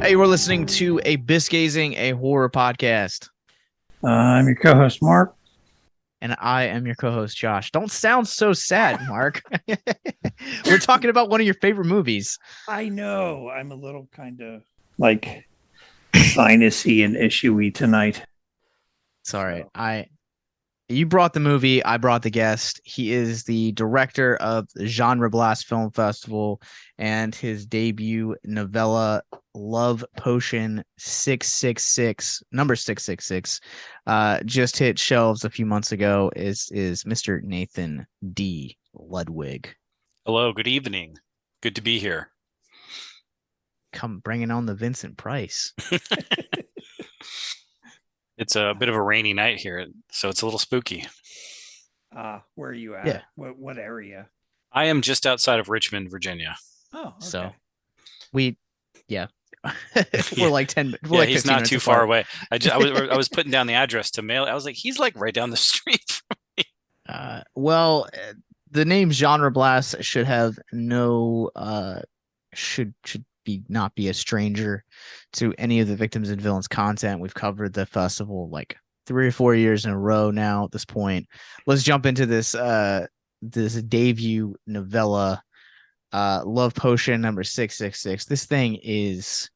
Hey, we're listening to a Bisgazing, a horror podcast, I'm your co-host, Mark. and I am your co-host, Josh. Don't sound so sad, Mark. We're talking about one of your favorite movies. I know I'm a little kind of like sinusy and issuey tonight. It's all right. So, You brought the movie, I brought the guest. He is the director of the Genre-Blast-Film-Festival and his debut novella Love Potion 666, number 666, just hit shelves a few months ago is Mr. Nathan-D-Ludwig. Hello, good evening. Good to be here. Come bringing on the Vincent Price. It's a bit of a rainy night here, so it's a little spooky. where are you at? Yeah. What area? I am just outside of Richmond, Virginia. Oh, okay. So we, yeah, Yeah. we're like 10, we're Yeah, like he's 15 not minutes too far apart. away. I was putting down the address to mail. I was like, he's like right down the street. The name Genre Blast should have no should be not be a stranger to any of the Victims and Villains content. We've covered the festival like 3 or 4 years in a row now at this point. Let's jump into this debut novella, Love Potion number 666. This thing is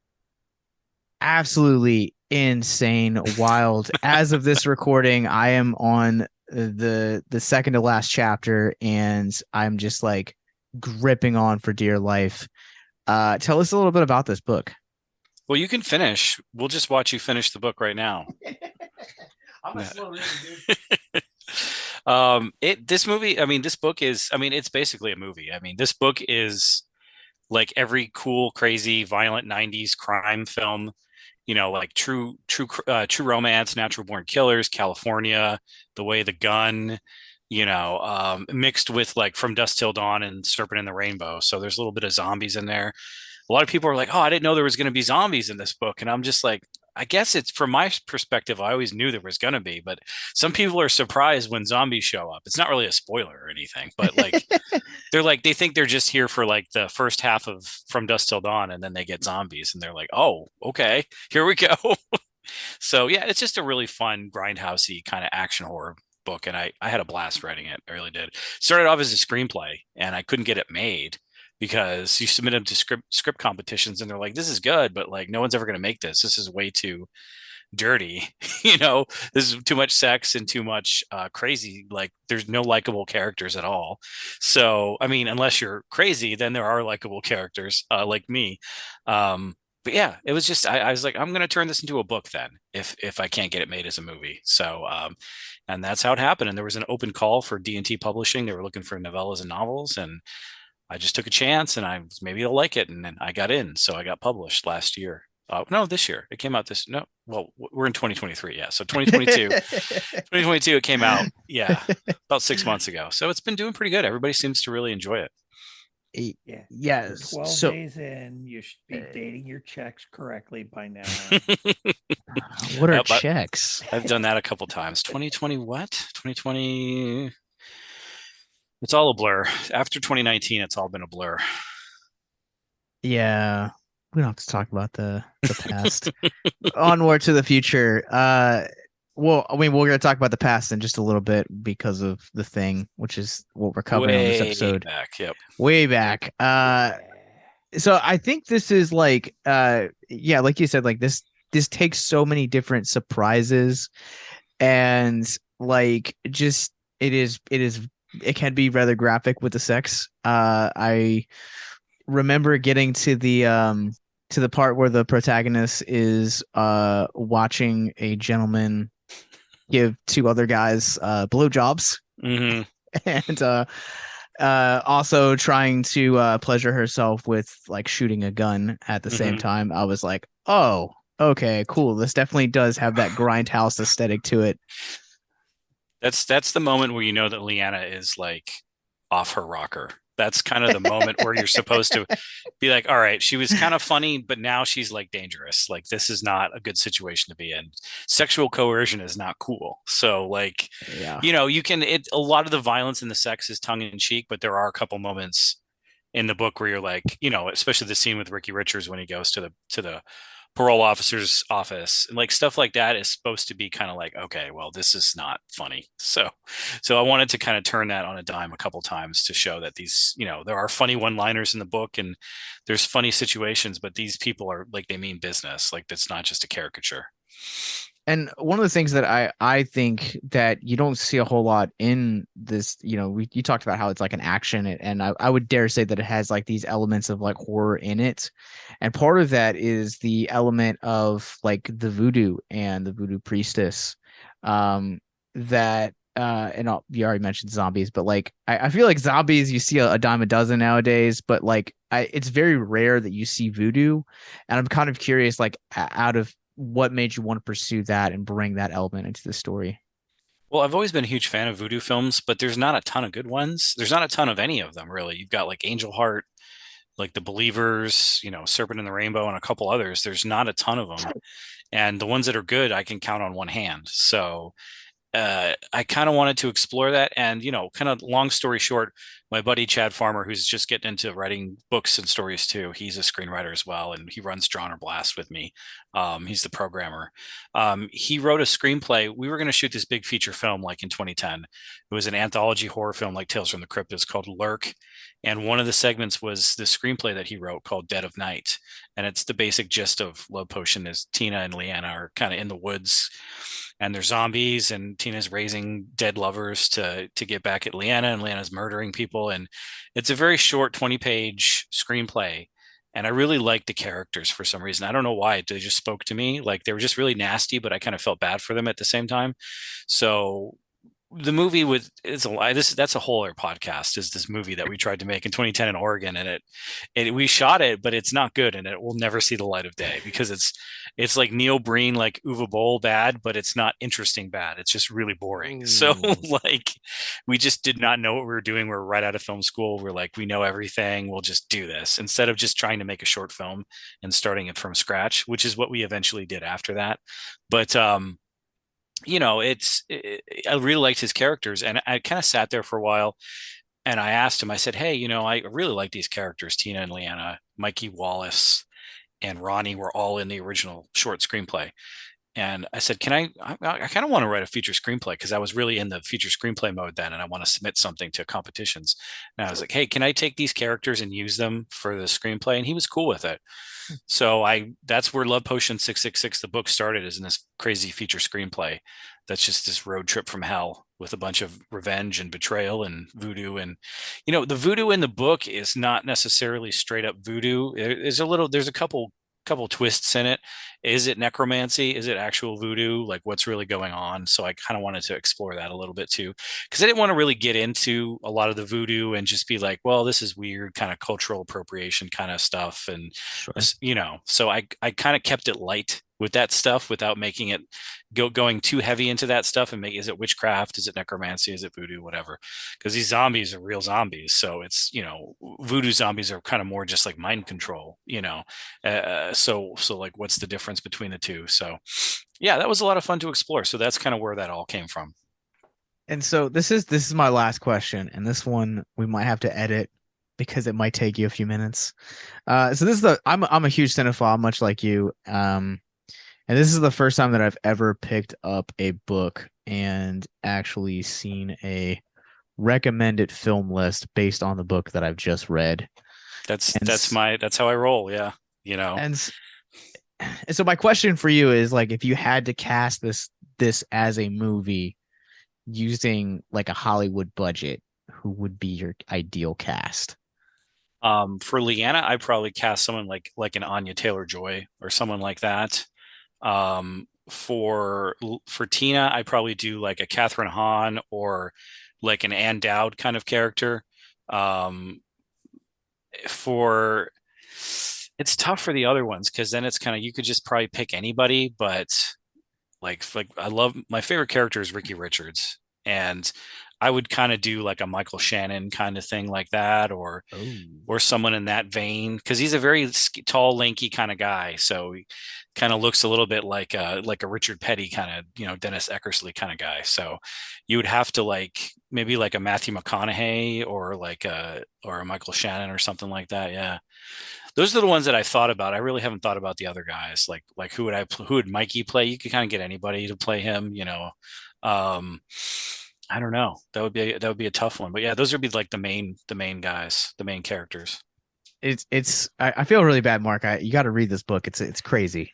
absolutely insane, wild. As of this recording, I am on the second to last chapter, and I'm just like gripping on for dear life. Tell us a little bit about this book. Well, you can finish. We'll just watch you finish the book right now. I'm a Yeah. slow reader, dude. This movie, I mean, this book is, I mean, it's basically a movie. I mean, this book is like every cool, crazy, violent 90s crime film, like true romance, natural born killers, California, The Way the Gun, mixed with like From Dusk Till Dawn and Serpent in the Rainbow. So there's a little bit of zombies in there. A lot of people are like, "Oh, I didn't know there was going to be zombies in this book," and I'm just like, I guess it's from my perspective, I always knew there was going to be, but some people are surprised when zombies show up. It's not really a spoiler or anything, but like they think they're just here for like the first half of From Dusk Till Dawn, and then they get zombies, and they're like, "Oh, okay, here we go." So yeah, it's just a really fun grindhousey kind of action horror book, and I had a blast writing it. I really did. Started off as a screenplay, and I couldn't get it made because you submit them to script competitions, and they're like, "This is good, but like no one's ever going to make this. This is way too dirty. This is too much sex and too much crazy. Like there's no likable characters at all. So I mean, unless you're crazy, then there are likable characters like me. But yeah, it was just I was like, I'm gonna turn this into a book then, if I can't get it made as a movie. So and that's how it happened. And there was an open call for D&T Publishing. They were looking for novellas and novels, and I just took a chance, and I was, maybe they'll like it, and then I got in. So I got published last year. No, this year. It came out this no. Well, we're in 2023, yeah. So 2022, it came out, yeah, about 6 months ago. So it's been doing pretty good. Everybody seems to really enjoy it. Yeah. Yes. 12 So days in, you should be dating your checks correctly by now. what are But checks? I've done that a couple times. 2020, what? 2020. It's all a blur. After 2019, it's all been a blur. Yeah, we don't have to talk about the past. Onward to the future. Well, I mean, we're gonna talk about the past in just a little bit because of the thing, which is what we're covering on this Way episode. back. Yep. Way back. So I think this is like, yeah, like you said, like this takes so many different surprises, and like just it can be rather graphic with the sex. I remember getting to the part where the protagonist is watching a gentleman give two other guys blowjobs, Mm-hmm. and also trying to pleasure herself with like shooting a gun at the same Mm-hmm. time. I was like, oh, okay, cool. This definitely does have that grindhouse aesthetic to it. That's the moment where you know that Leanna is like off her rocker. That's kind of the moment where you're supposed to be like, all right, she was kind of funny, but now she's like dangerous. Like this is not a good situation to be in. Sexual coercion is not cool. So like, Yeah. you can a lot of the violence and the sex is tongue in cheek, but there are a couple moments in the book where you're like, especially the scene with Ricky Richards when he goes to the parole officer's office, and like stuff like that is supposed to be kind of like, okay, well, this is not funny. So I wanted to kind of turn that on a dime a couple times to show that these, there are funny one-liners in the book and there's funny situations, but these people are like, they mean business. Like that's not just a caricature. And one of the things that I think that you don't see a whole lot in this, you talked about how it's like an action, and I would dare say that it has like these elements of like horror in it. And part of that is the element of like the voodoo and the voodoo priestess. That you already mentioned zombies, but like I feel like zombies you see a dime a dozen nowadays, but like it's very rare that you see voodoo. And I'm kind of curious, like out of what made you want to pursue that and bring that element into the story? Well, I've always been a huge fan of voodoo films, but there's not a ton of good ones. There's not a ton of any of them really. You've got like Angel Heart, like The Believers, Serpent in the Rainbow, and a couple others. There's not a ton of them. And the ones that are good, I can count on one hand. So I kind of wanted to explore that. And, kind of long story short, my buddy Chad Farmer, who's just getting into writing books and stories too, he's a screenwriter as well. And he runs Genre Blast with me. He's the programmer. He wrote a screenplay. We were going to shoot this big feature film like in 2010. It was an anthology horror film like Tales from the Crypt. It's called Lurk. And one of the segments was the screenplay that he wrote called Dead of Night. And it's the basic gist of Love Potion is Tina and Leanna are kind of in the woods and they're zombies and Tina's raising dead lovers to get back at Leanna and Leanna's murdering people. And it's a very short 20-page screenplay. And I really liked the characters for some reason. I don't know why. They just spoke to me. Like they were just really nasty, but I kind of felt bad for them at the same time. So the movie is a that's a whole other podcast is this movie that we tried to make in 2010 in Oregon and it we shot it but it's not good and it will never see the light of day because it's like Neil Breen like Uwe Boll bad but it's not interesting bad, it's just really boring. So like we just did not know what we were doing. We're right out of film school, we're like we know everything, we'll just do this instead of just trying to make a short film and starting it from scratch, which is what we eventually did after that. But I really liked his characters and I kind of sat there for a while and I asked him, I said, hey, I really like these characters. Tina and Leanna, Mikey Wallace and Ronnie were all in the original short screenplay. And I said, I kind of want to write a feature screenplay because I was really in the feature screenplay mode then. And I want to submit something to competitions. And I was like, hey, can I take these characters and use them for the screenplay? And he was cool with it. So that's where Love Potion 666, the book started, is in this crazy feature screenplay. That's just this road trip from hell with a bunch of revenge and betrayal and voodoo. And, the voodoo in the book is not necessarily straight up voodoo. There's a couple twists in it. Is it necromancy? Is it actual voodoo? Like what's really going on? So I kind of wanted to explore that a little bit too, because I didn't want to really get into a lot of the voodoo and just be like, well, this is weird kind of cultural appropriation kind of stuff. And, Sure. So I kind of kept it light with that stuff without making it going too heavy into that stuff and is it witchcraft? Is it necromancy? Is it voodoo? Whatever. Because these zombies are real zombies. So it's, voodoo zombies are kind of more just like mind control, so like what's the difference between the two? So yeah, that was a lot of fun to explore. So that's kind of where that all came from. And so this is my last question, and this one we might have to edit because it might take you a few minutes. So this is I'm a huge cinephile, much like you. And this is the first time that I've ever picked up a book and actually seen a recommended film list based on the book that I've just read. That's how I roll. Yeah. And so my question for you is like, if you had to cast this as a movie using like a Hollywood budget, who would be your ideal cast? For Leanna, I probably cast someone like an Anya Taylor-Joy or someone like that. For Tina, I probably do like a Catherine Hahn or like an Ann Dowd kind of character. For it's tough for the other ones because then it's kind of you could just probably pick anybody, but like I love my favorite character is Ricky Richards, and I would kind of do like a Michael Shannon kind of thing like that, Oh. or someone in that vein, because he's a very tall, lanky kind of guy. So he kind of looks a little bit like a Richard Petty kind of, Dennis Eckersley kind of guy. So you would have to like maybe like a Matthew McConaughey or like a Michael Shannon or something like that. Yeah. Those are the ones that I thought about. I really haven't thought about the other guys. Like who would Mikey play? You could kind of get anybody to play him. Um, I don't know. That would be a tough one. But yeah, those would be like the main guys, the main characters. I feel really bad, Mark. You got to read this book. It's crazy.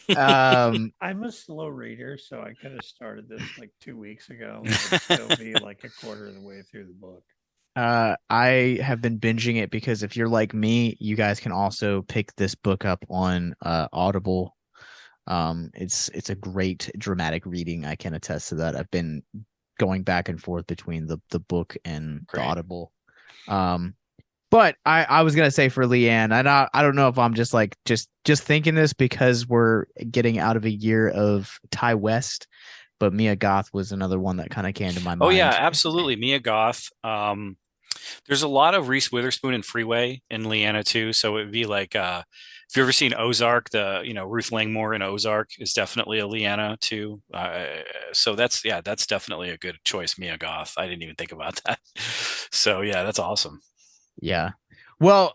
I'm a slow reader, so I could have started this like 2 weeks ago and would still be like a quarter of the way through the book. I have been binging it because if you're like me, you guys can also pick this book up on Audible. It's a great dramatic reading. I can attest to that. I've been going back and forth between the book and the Great. Audible. But I was gonna say for Leanne, I don't know if I'm just like just thinking this because we're getting out of a year of Ty West, but Mia Goth was another one that kind of came to my Oh mind. yeah, absolutely. Mia Goth. There's a lot of Reese Witherspoon and Freeway in Leanna too. So it'd be like if you've ever seen Ozark, Ruth Langmore in Ozark is definitely a Leanna too. So that's definitely a good choice, Mia Goth. I didn't even think about that. So yeah, that's awesome. Yeah. Well,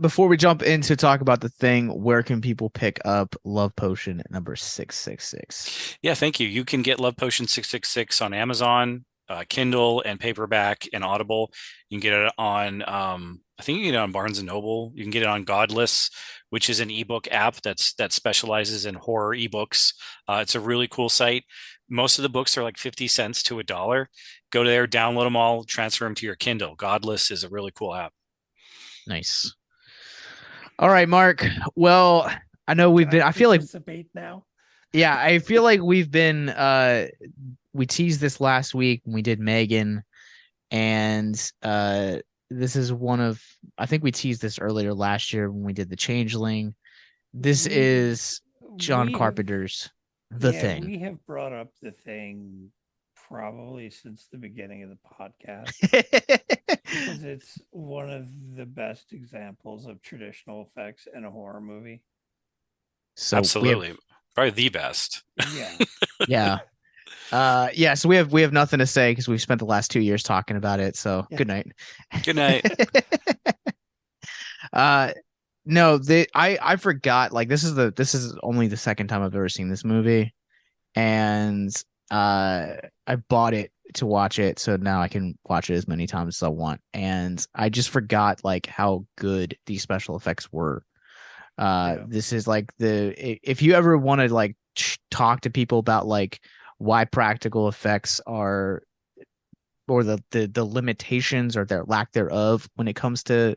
before we jump in to talk about the thing, where can people pick up Love Potion number 666? Yeah, thank you. You can get Love Potion 666 on Amazon, Kindle, and paperback and Audible. You can get it on, I think you can get it on Barnes and Noble. You can get it on Godless, which is an ebook app that specializes in horror ebooks. It's a really cool site. Most of the books are like 50 cents to $1. Go there, download them all, transfer them to your Kindle. Godless is a really cool app. Nice. All right, Mark. Well, I know I feel like participate now. Yeah, I feel like we've been we teased this last week when we did Megan, and this is I think we teased this earlier last year when we did The Changeling. This is John Carpenter's The Thing. We have brought up The Thing probably since the beginning of the podcast because it's one of the best examples of traditional effects in a horror movie. So absolutely, probably the best. Yeah. Yeah. So we have nothing to say because we've spent the last 2 years talking about it. So good night. Good night. No, I forgot. Like this is only the second time I've ever seen this movie, and I bought it to watch it, so now I can watch it as many times as I want. And I just forgot like how good these special effects were. This is like if you ever want to like talk to people about like why practical effects are or the limitations or their lack thereof when it comes to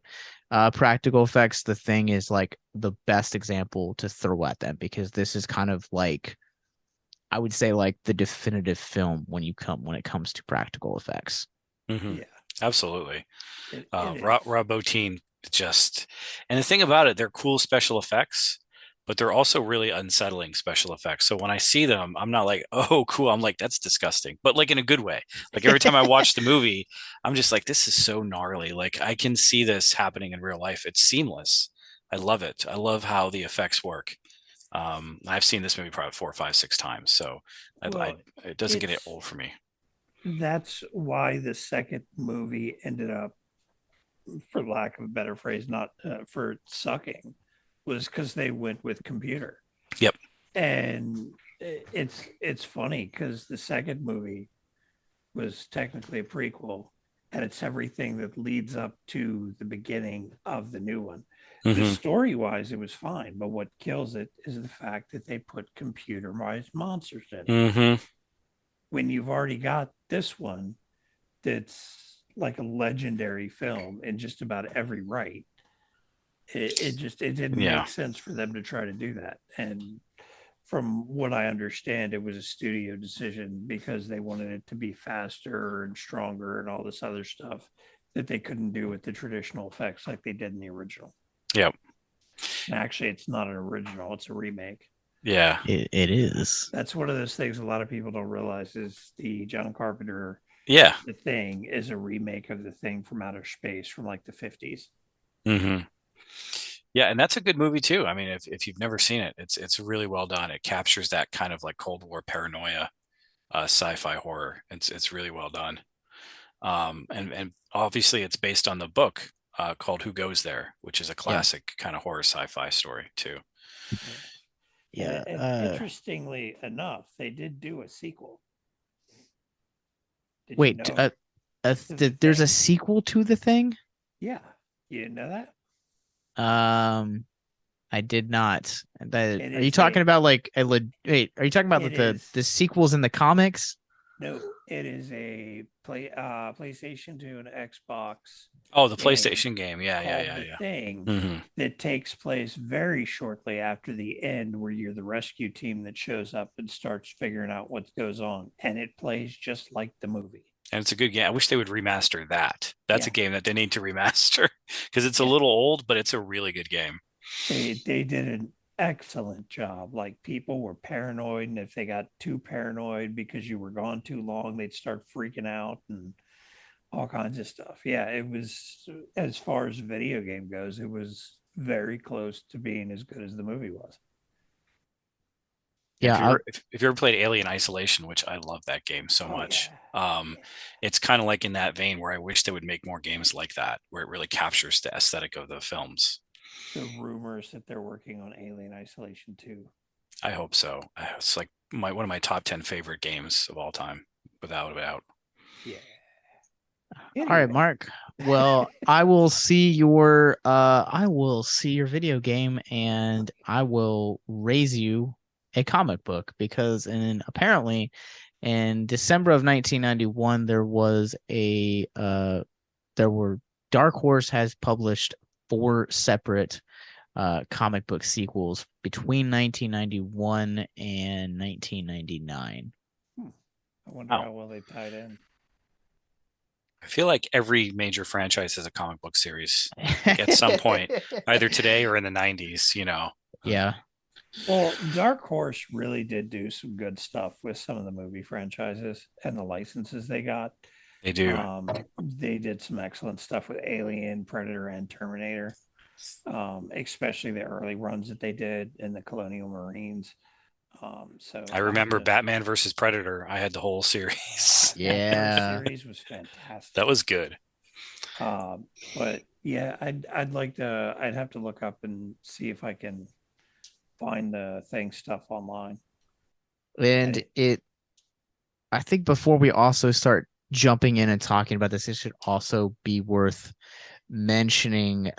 practical effects, The Thing is like the best example to throw at them because this is kind of like I would say like the definitive film when it comes to practical effects. Mm-hmm. Yeah, absolutely. Rob Bottin and the thing about it, they're cool special effects, but they're also really unsettling special effects. So when I see them, I'm not like, oh, cool. I'm like, that's disgusting, but like in a good way. Like every time I watch the movie, I'm just like, this is so gnarly. Like I can see this happening in real life. It's seamless. I love it. I love how the effects work. I've seen this movie probably 4, 5, 6 times, so it doesn't get old for me. That's why the second movie ended up, for lack of a better phrase, not for sucking, was because they went with computer. Yep. And it's funny because the second movie was technically a prequel, and it's everything that leads up to the beginning of the new one. Mm-hmm. The story wise, it was fine, but what kills it is the fact that they put computerized monsters in it. Mm-hmm. When you've already got this one that's like a legendary film in just about every right, it didn't make sense for them to try to do that. And from what I understand, it was a studio decision because they wanted it to be faster and stronger and all this other stuff that they couldn't do with the traditional effects like they did in the original. Yep. And actually, it's not an original; it's a remake. Yeah, it is. That's one of those things a lot of people don't realize is the John Carpenter Yeah. The Thing is a remake of The Thing from outer space from like the 50s. Hmm. Yeah, and that's a good movie too. I mean, if you've never seen it, it's really well done. It captures that kind of like Cold War paranoia, sci-fi horror. It's really well done. And obviously it's based on the book called Who Goes There, which is a Yeah. classic kind of horror sci-fi story too. Yeah. Yeah. And interestingly enough, they did do a sequel. Did you Wait, know? To The there's a Thing? sequel to The Thing? Yeah. You didn't know that? Um, I did not. It Are you is talking a about like wait, are you talking about it like is the sequels in the comics? no, it is a PlayStation 2 and Xbox Oh, the game PlayStation game. Yeah, yeah, called yeah, The yeah. Thing Hmm. that takes place very shortly after the end, where you're the rescue team that shows up and starts figuring out what goes on. And it plays just like the movie. And it's a good game. I wish they would remaster that. That's a Yeah. game that they need to remaster because it's a Yeah. little old, but it's a really good game. They did an excellent job. Like, people were paranoid, and if they got too paranoid because you were gone too long, they'd start freaking out and all kinds of stuff. Yeah, it was, as far as video game goes, it was very close to being as good as the movie was. If Yeah, you ever, if you ever played Alien Isolation, which I love that game so Oh much, yeah. Yeah. it's kind of like in that vein where I wish they would make more games like that, where it really captures the aesthetic of the films. The rumors that they're working on Alien Isolation 2. I hope so. It's like one of my top 10 favorite games of all time, without a doubt. Yeah. all right, Anyway. Mark. Well, I will see your video game and I will raise you a comic book because apparently in December of 1991 there were Dark Horse has published four separate comic book sequels between 1991 and 1999. I wonder Oh, how well they tied in. I feel like every major franchise has a comic book series, like at some point, either today or in the 90s, you know. Yeah. Well, Dark Horse really did do some good stuff with some of the movie franchises and the licenses they got. They do. They did some excellent stuff with Alien, Predator, and Terminator, especially the early runs that they did in the Colonial Marines. So I I have remember to. Batman versus Predator. I had the whole series. That Yeah. series was fantastic. That was good. But yeah, I'd like to. I'd have to look up and see if I can find the Thing stuff online. And I think before we also start jumping in and talking about this, it should also be worth mentioning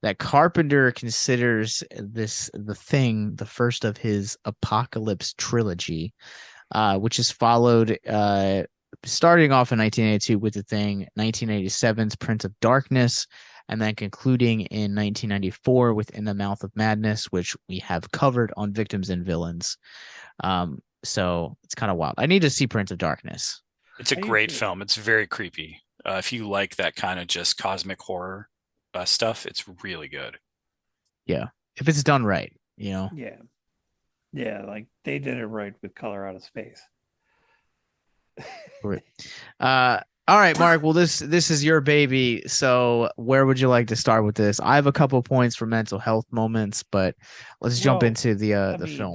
that Carpenter considers The Thing the first of his Apocalypse trilogy, which is followed starting off in 1982 with The Thing, 1987's Prince of Darkness, and then concluding in 1994 with In the Mouth of Madness, which we have covered on Victims and Villains. So it's kind of wild. I need to see Prince of Darkness. It's a I do great too. film. It's very creepy. If you like that kind of just cosmic horror stuff, it's really good. Yeah, if it's done right, you know. Yeah, yeah, like they did it right with Color Out of Space. Great. All right, Mark. Well, this is your baby. So where would you like to start with this? I have a couple points for mental health moments, but let's jump Well, into I the mean, film.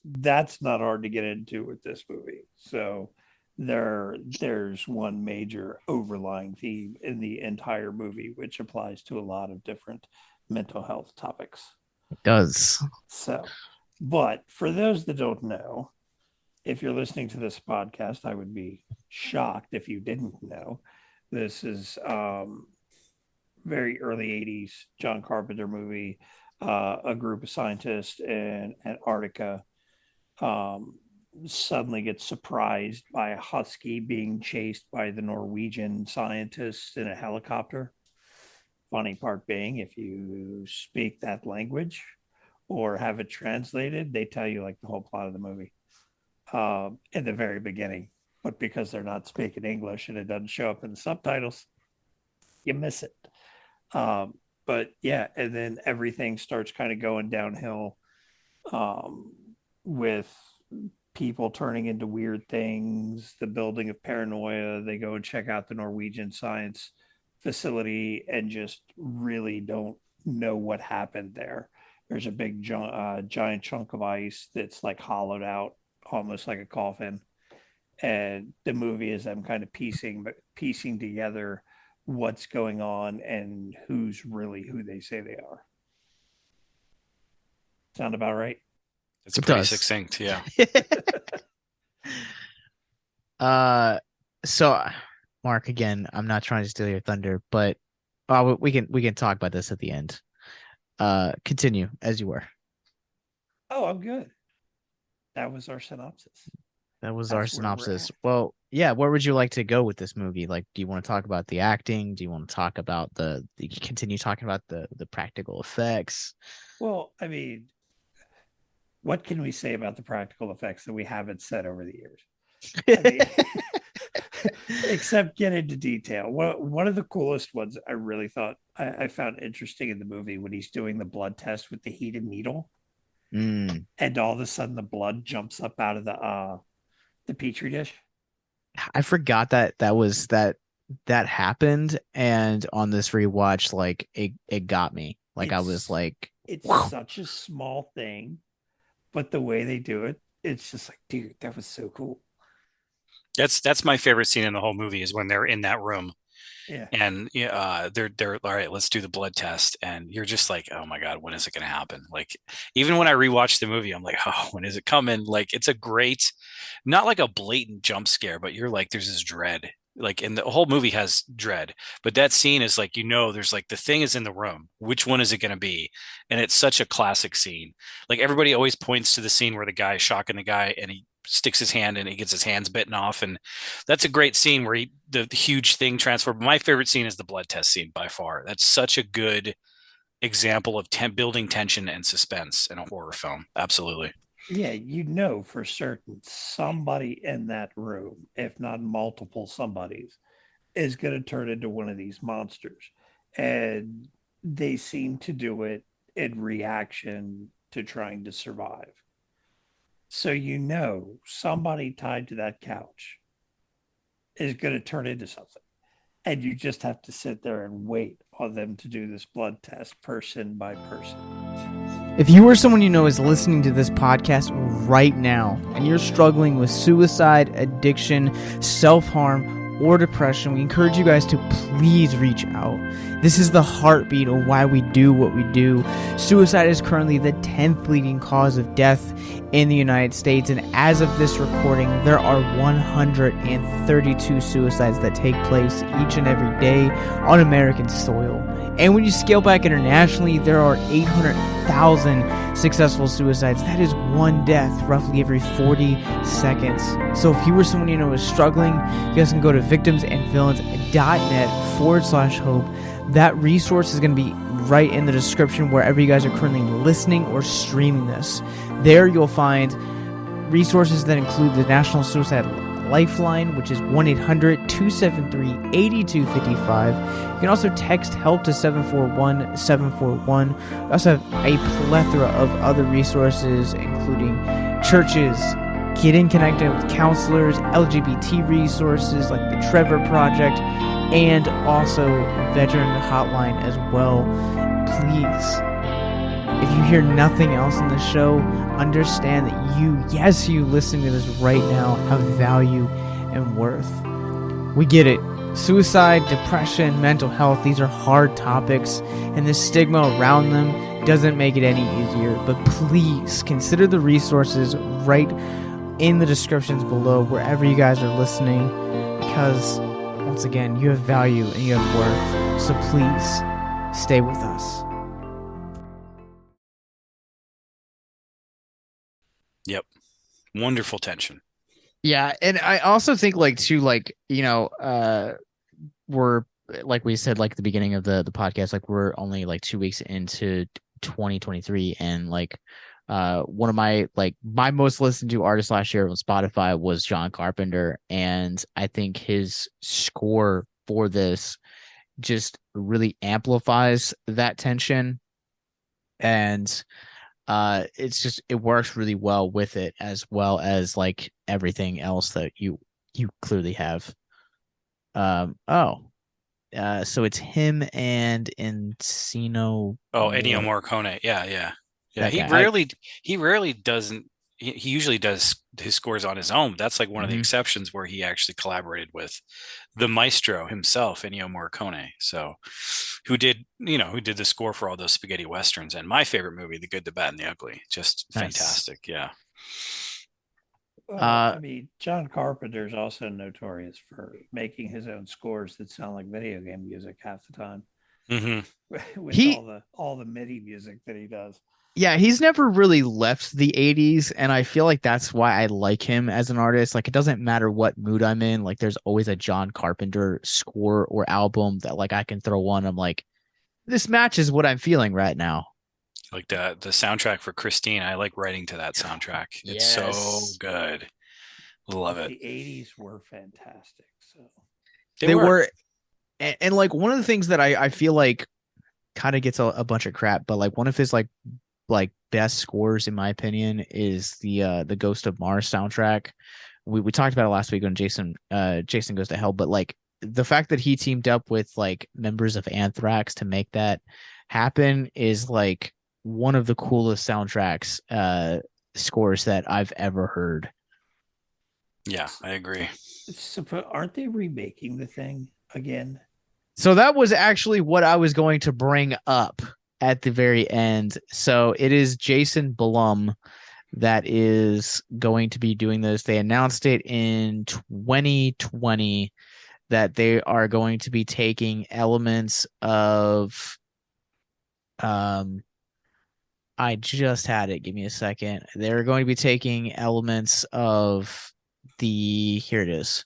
that's not hard to get into with this movie. So there's one major overlying theme in the entire movie, which applies to a lot of different mental health topics. It does. So, but for those that don't know, if you're listening to this podcast, I would be shocked if you didn't know. This is very early 80s John Carpenter movie. A group of scientists in Antarctica um, suddenly gets surprised by a husky being chased by the Norwegian scientists in a helicopter. Funny part being, if you speak that language or have it translated, they tell you like the whole plot of the movie in the very beginning. But because they're not speaking English and it doesn't show up in the subtitles, you miss it. But yeah, and then everything starts kind of going downhill um, with people turning into weird things, the building of paranoia. They go and check out the Norwegian science facility and just really don't know what happened there. There's a big giant chunk of ice that's like hollowed out, almost like a coffin. And the movie is them kind of piecing together what's going on and who's really who they say they are. Sound about right? It's pretty succinct, yeah. So Mark, again, I'm not trying to steal your thunder, but we can talk about this at the end. Continue as you were. Oh, I'm good. That was our synopsis. That's our synopsis. Well, yeah, where would you like to go with this movie? Like, do you want to talk about the acting? Do you want to talk about continue talking about the practical effects? Well, I mean, what can we say about the practical effects that we haven't said over the years? I mean, except get into detail. One of the coolest ones I really thought I found interesting in the movie when he's doing the blood test with the heated needle, and all of a sudden the blood jumps up out of the petri dish. I forgot that happened, and on this rewatch, like it got me. Like I was like, it's such a small thing, but the way they do it, it's just like, dude, that was so cool. That's my favorite scene in the whole movie is when they're in that room. Yeah. And they're all right, let's do the blood test. And you're just like, oh my God, when is it going to happen? Like, even when I rewatch the movie, I'm like, oh, when is it coming? Like, it's a great, not like a blatant jump scare, but you're like, there's this dread. Like, and the whole movie has dread, but that scene is like, there's like the thing is in the room. Which one is it going to be? And it's such a classic scene. Like, everybody always points to the scene where the guy is shocking the guy and he sticks his hand and he gets his hands bitten off, and that's a great scene where the huge thing transferred. But my favorite scene is the blood test scene by far. That's such a good example of building tension and suspense in a horror film. Absolutely. Yeah, for certain somebody in that room, if not multiple somebodies, is going to turn into one of these monsters, and they seem to do it in reaction to trying to survive. So somebody tied to that couch is going to turn into something. And you just have to sit there and wait on them to do this blood test person by person. If you or someone you know is listening to this podcast right now and you're struggling with suicide, addiction, self-harm, or depression, we encourage you guys to please reach out. This is the heartbeat of why we do what we do. Suicide is currently the 10th leading cause of death in the United States, and as of this recording, there are 132 suicides that take place each and every day on American soil. And when you scale back internationally, there are 800,000 successful suicides. That is one death roughly every 40 seconds. So if you or someone you know is struggling, you guys can go to victimsandvillains.net/hope. That resource is going to be right in the description wherever you guys are currently listening or streaming this. There you'll find resources that include the National Suicide Lifeline, which is 1-800-273-8255. You can also text HELP to 741-741. We also have a plethora of other resources, including churches, getting connected with counselors, LGBT resources like the Trevor Project, and also veteran hotline as well. Please, if you hear nothing else in the show, understand that you listening to this right now, have value and worth. We get it. Suicide, depression, mental health, these are hard topics, and the stigma around them doesn't make it any easier. But please consider the resources right in the descriptions below wherever you guys are listening, because once again, you have value and you have worth. So please stay with us. Yep. Wonderful tension. Yeah, and I also think we're like we said, like at the beginning of the podcast, like we're only like 2 weeks into 2023, and like one of my most listened to artists last year on Spotify was John Carpenter, and I think his score for this just really amplifies that tension. And it's just it works really well with it as well as like everything else that you clearly have. So it's him and Encino Ennio More. Morricone. Yeah. That He guy. rarely doesn't. He usually does his scores on his own. That's like one of the Mhm. exceptions where he actually collaborated with the maestro himself, Ennio Morricone. So, who did the score for all those spaghetti westerns and my favorite movie, The Good, the Bad, and the Ugly. Just Nice. fantastic. Yeah. Well, Uh, I mean, John Carpenter is also notorious for making his own scores that sound like video game music half the time, Hmm. with he all the MIDI music that he does. Yeah, he's never really left the 80s, and I feel like that's why I like him as an artist. Like it doesn't matter what mood I'm in, like there's always a John Carpenter score or album that like I can throw on. I'm like, this matches what I'm feeling right now. Like the soundtrack for Christine. I like writing to that soundtrack. It's so Yes. good. Love it. The 80s were fantastic. So They They were. were and like one of the things that I feel like kind of gets a bunch of crap, but like one of his like best scores in my opinion is the Ghost of Mars soundtrack. We talked about it last week on Jason Goes to Hell, but like the fact that he teamed up with like members of Anthrax to make that happen is like one of the coolest soundtracks scores that I've ever heard. Yeah, I agree. aren't they remaking the thing again? So that was actually what I was going to bring up at the very end. So it is Jason Blum that is going to be doing this. They announced it in 2020 that they are going to be taking elements of I just had it. Give me a second. They're going to be taking elements of here it is.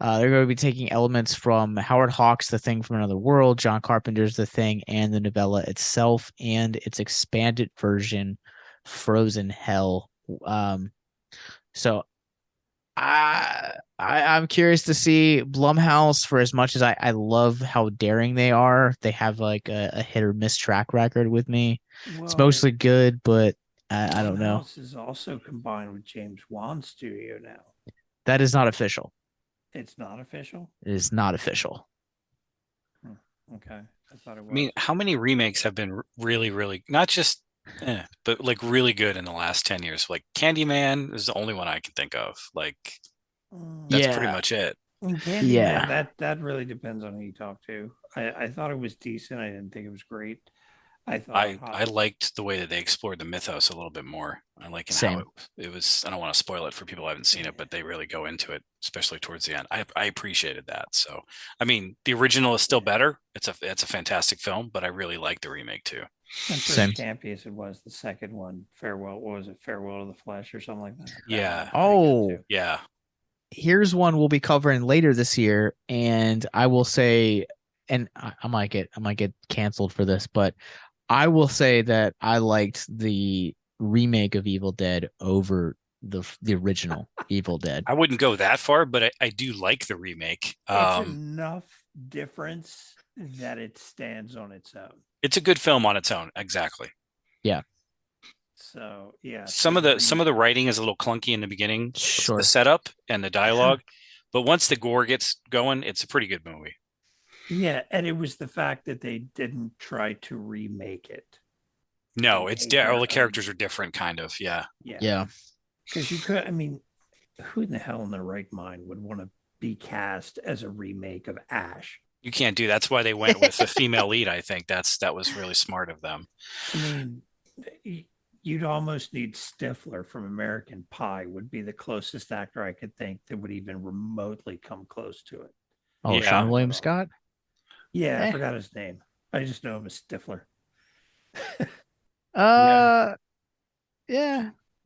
They're going to be taking elements from Howard Hawks' The Thing from Another World, John Carpenter's The Thing, and the novella itself, and its expanded version, Frozen Hell. So I'm curious to see Blumhouse. For as much as I love how daring they are, they have like a hit or miss track record with me. It's Well, mostly good, but I don't know. Blumhouse is also combined with James Wan Studio now. That is not official. It's not official. It is not official. Okay, I thought it I mean, was. how many remakes have been really, really not just, but like really good in the last 10 years? Like Candyman is the only one I can think of. Like that's pretty Yeah, much it. Candyman, yeah. that really depends on who you talk to. I thought it was decent. I didn't think it was great. I thought I liked the way that they explored the mythos a little bit more. I like in how Same. it was. I don't want to spoil it for people who haven't seen it, but they really go into it, especially towards the end. I appreciated that. So, I mean, the original is still better. It's a fantastic film, but I really like the remake too. and for as Same. campy as it was, the second one, Farewell, what was it? Farewell to the Flesh or something like that. Yeah, Oh, yeah. here's one we'll be covering later this year, and I will say, and I might get canceled for this, but I will say that I liked the remake of Evil Dead over the original Evil Dead. I wouldn't go that far, but I do like the remake. It's enough difference that it stands on its own. It's a good film on its own. Exactly. Yeah, So yeah, Some of the writing is a little clunky in the beginning, the sure. setup and the dialogue, but once the gore gets going, it's a pretty good movie. yeah, and it was the fact that they didn't try to remake it. No, They it's made their all the own. characters are different, kind of. Yeah. Yeah. Because you could, I mean, who in the hell in their right mind would want to be cast as a remake of Ash? You can't do. That's why they went with the female lead. I think that was really smart of them. I mean, you'd almost need Stifler from American Pie would be the closest actor I could think that would even remotely come close to it. Oh, Yeah. Sean William Scott. Yeah, I Eh. forgot his name. I just know him as Stifler. Yeah.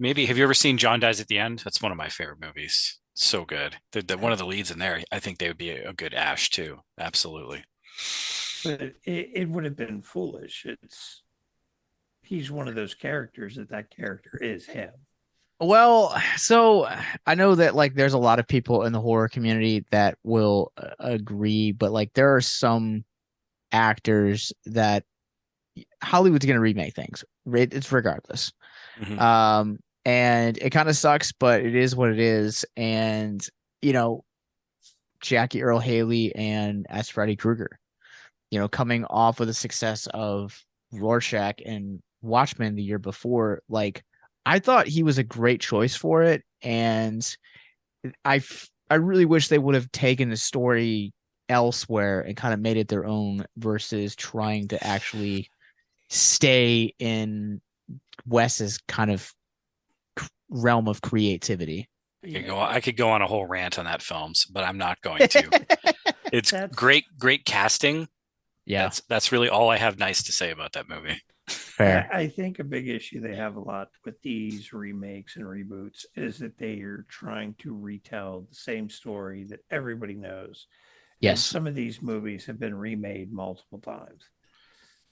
Maybe have you ever seen John Dies at the End? That's one of my favorite movies. So good. One of the leads in there. I think they would be a good Ash too. Absolutely. But it would have been foolish. He's one of those characters that character is him. Well, so I know that like there's a lot of people in the horror community that will agree, but like there are some actors that Hollywood's going to remake things. It's regardless. Mhm. And it kind of sucks, but it is what it is. And you know, Jackie Earl Haley and as Freddy Krueger, coming off of the success of Rorschach and Watchmen the year before, like I thought he was a great choice for it, and I really wish they would have taken the story elsewhere and kind of made it their own versus trying to actually stay in Wes's kind of realm of creativity. Yeah, I could go on a whole rant on that films, but I'm not going to. It's that's great casting. Yeah, That's really all I have nice to say about that movie. fair. I think a big issue they have a lot with these remakes and reboots is that they are trying to retell the same story that everybody knows. And Yes. some of these movies have been remade multiple times.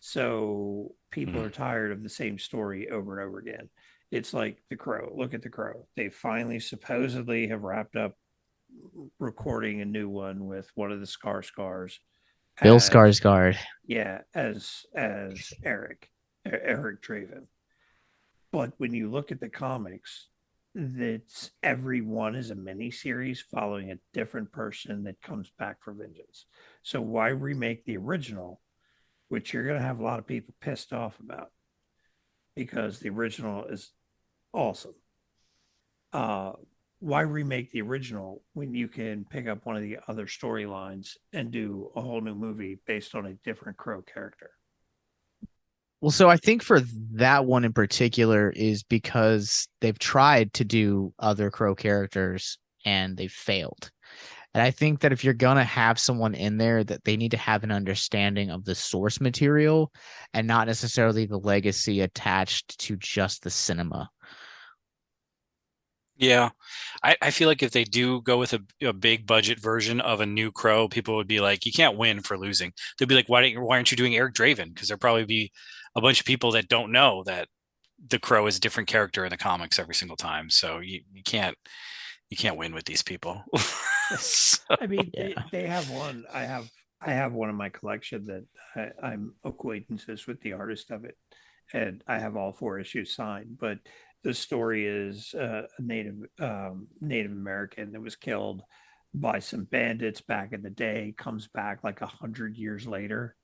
So people Mhm. are tired of the same story over and over again. It's like The Crow. Look at The Crow. They finally supposedly have wrapped up recording a new one with one of the Scars Bill as Skarsgård. yeah, as Eric Draven. But when you look at the comics, that's every one is a mini series following a different person that comes back for vengeance. So why remake the original, which you're going to have a lot of people pissed off about because the original is awesome. Uh, why remake the original when you can pick up one of the other storylines and do a whole new movie based on a different Crow character? Well, so I think for that one in particular is because they've tried to do other Crow characters and they failed. And I think that if you're gonna have someone in there, that they need to have an understanding of the source material and not necessarily the legacy attached to just the cinema. Yeah, I feel like if they do go with a big budget version of a new Crow, people would be like, "You can't win for losing." They'd be like, why aren't you doing Eric Draven?" Because there'll probably be a bunch of people that don't know that the Crow is a different character in the comics every single time. So you can't win with these people. So, I mean, Yeah. they have one. I have one in my collection that I'm acquaintances with the artist of it, and I have all four issues signed. But the story is a Native American that was killed by some bandits back in the day. Comes back like 100 years later,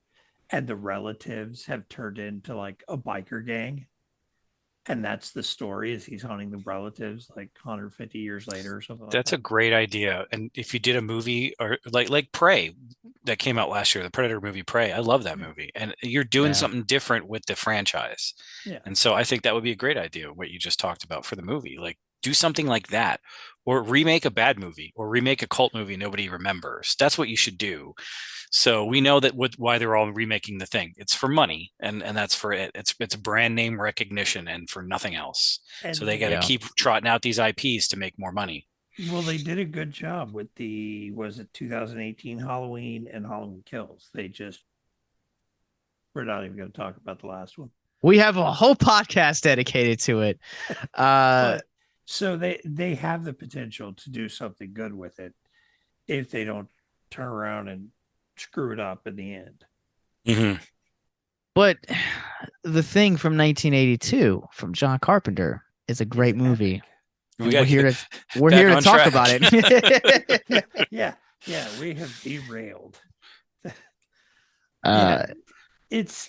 and the relatives have turned into like a biker gang, and that's the story. Is he's hunting the relatives like 150 years later or something like that's a that. great idea. And if you did a movie or like Prey that came out last year, the Predator movie Prey, I love that Yeah, movie. And you're doing Yeah. something different with the franchise. yeah. And so I think that would be a great idea, what you just talked about for the movie. Like do something like that. Or remake a bad movie or remake a cult movie nobody remembers. That's what you should do. So we know that why they're all remaking the thing. It's for money, and that's for it. It's brand name recognition and for nothing else. So they And got to Yeah. keep trotting out these IPs to make more money. well, they did a good job with the was it 2018 Halloween and Halloween Kills. They just we're not even going to talk about the last one. We have a whole podcast dedicated to it. Uh But so they have the potential to do something good with it if they don't turn around and screw it up in the end. Mm-hmm. but The Thing from 1982 from John Carpenter is a It's great movie. epic. We And got we're to here get to we're back here to on talk track. about it. Yeah, yeah, yeah. We have derailed. Yeah, uh it's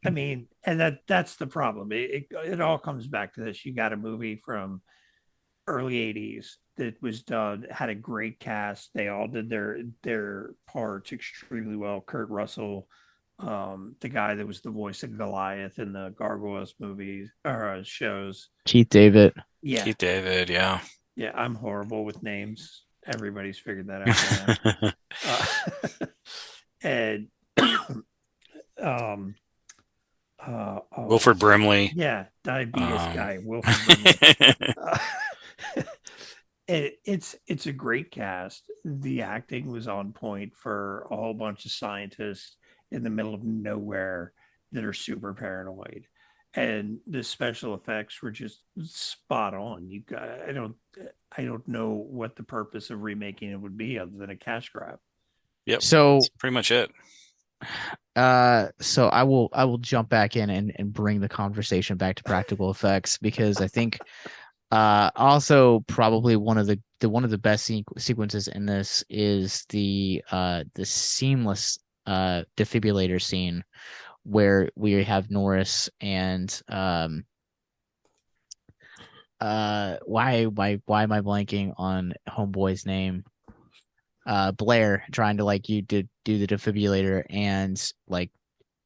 I mean, and that's the problem. It all comes back to this. You got a movie from early 80s that was done, had a great cast. They all did their parts extremely well. Kurt Russell, the guy that was the voice of Goliath in the Gargoyles movies or shows. Keith David. Yeah, Keith David, yeah. yeah, I'm horrible with names. Everybody's figured that out by now. And um oh Wilford Brimley. yeah, diabetes Um, guy Wilford Brimley. Uh, it's a great cast. The acting was on point for a whole bunch of scientists in the middle of nowhere that are super paranoid, and the special effects were just spot on. I don't know what the purpose of remaking it would be other than a cash grab. yep, So that's pretty much it. So I will jump back in and bring the conversation back to practical effects because I think also probably one of the best sequences in this is the seamless defibrillator scene where we have Norris and why am I blanking on homeboy's name? Blair trying to like you to do the defibrillator and like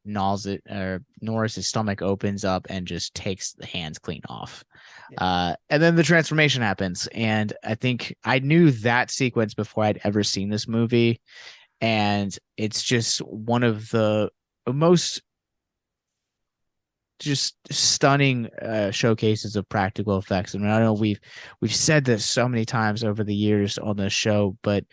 gnaws it or Norris's stomach opens up and just takes the hands clean off. And then the transformation happens. And I think I knew that sequence before I'd ever seen this movie. And it's just one of the most just stunning showcases of practical effects. I mean, I know we've said this so many times over the years on this show, but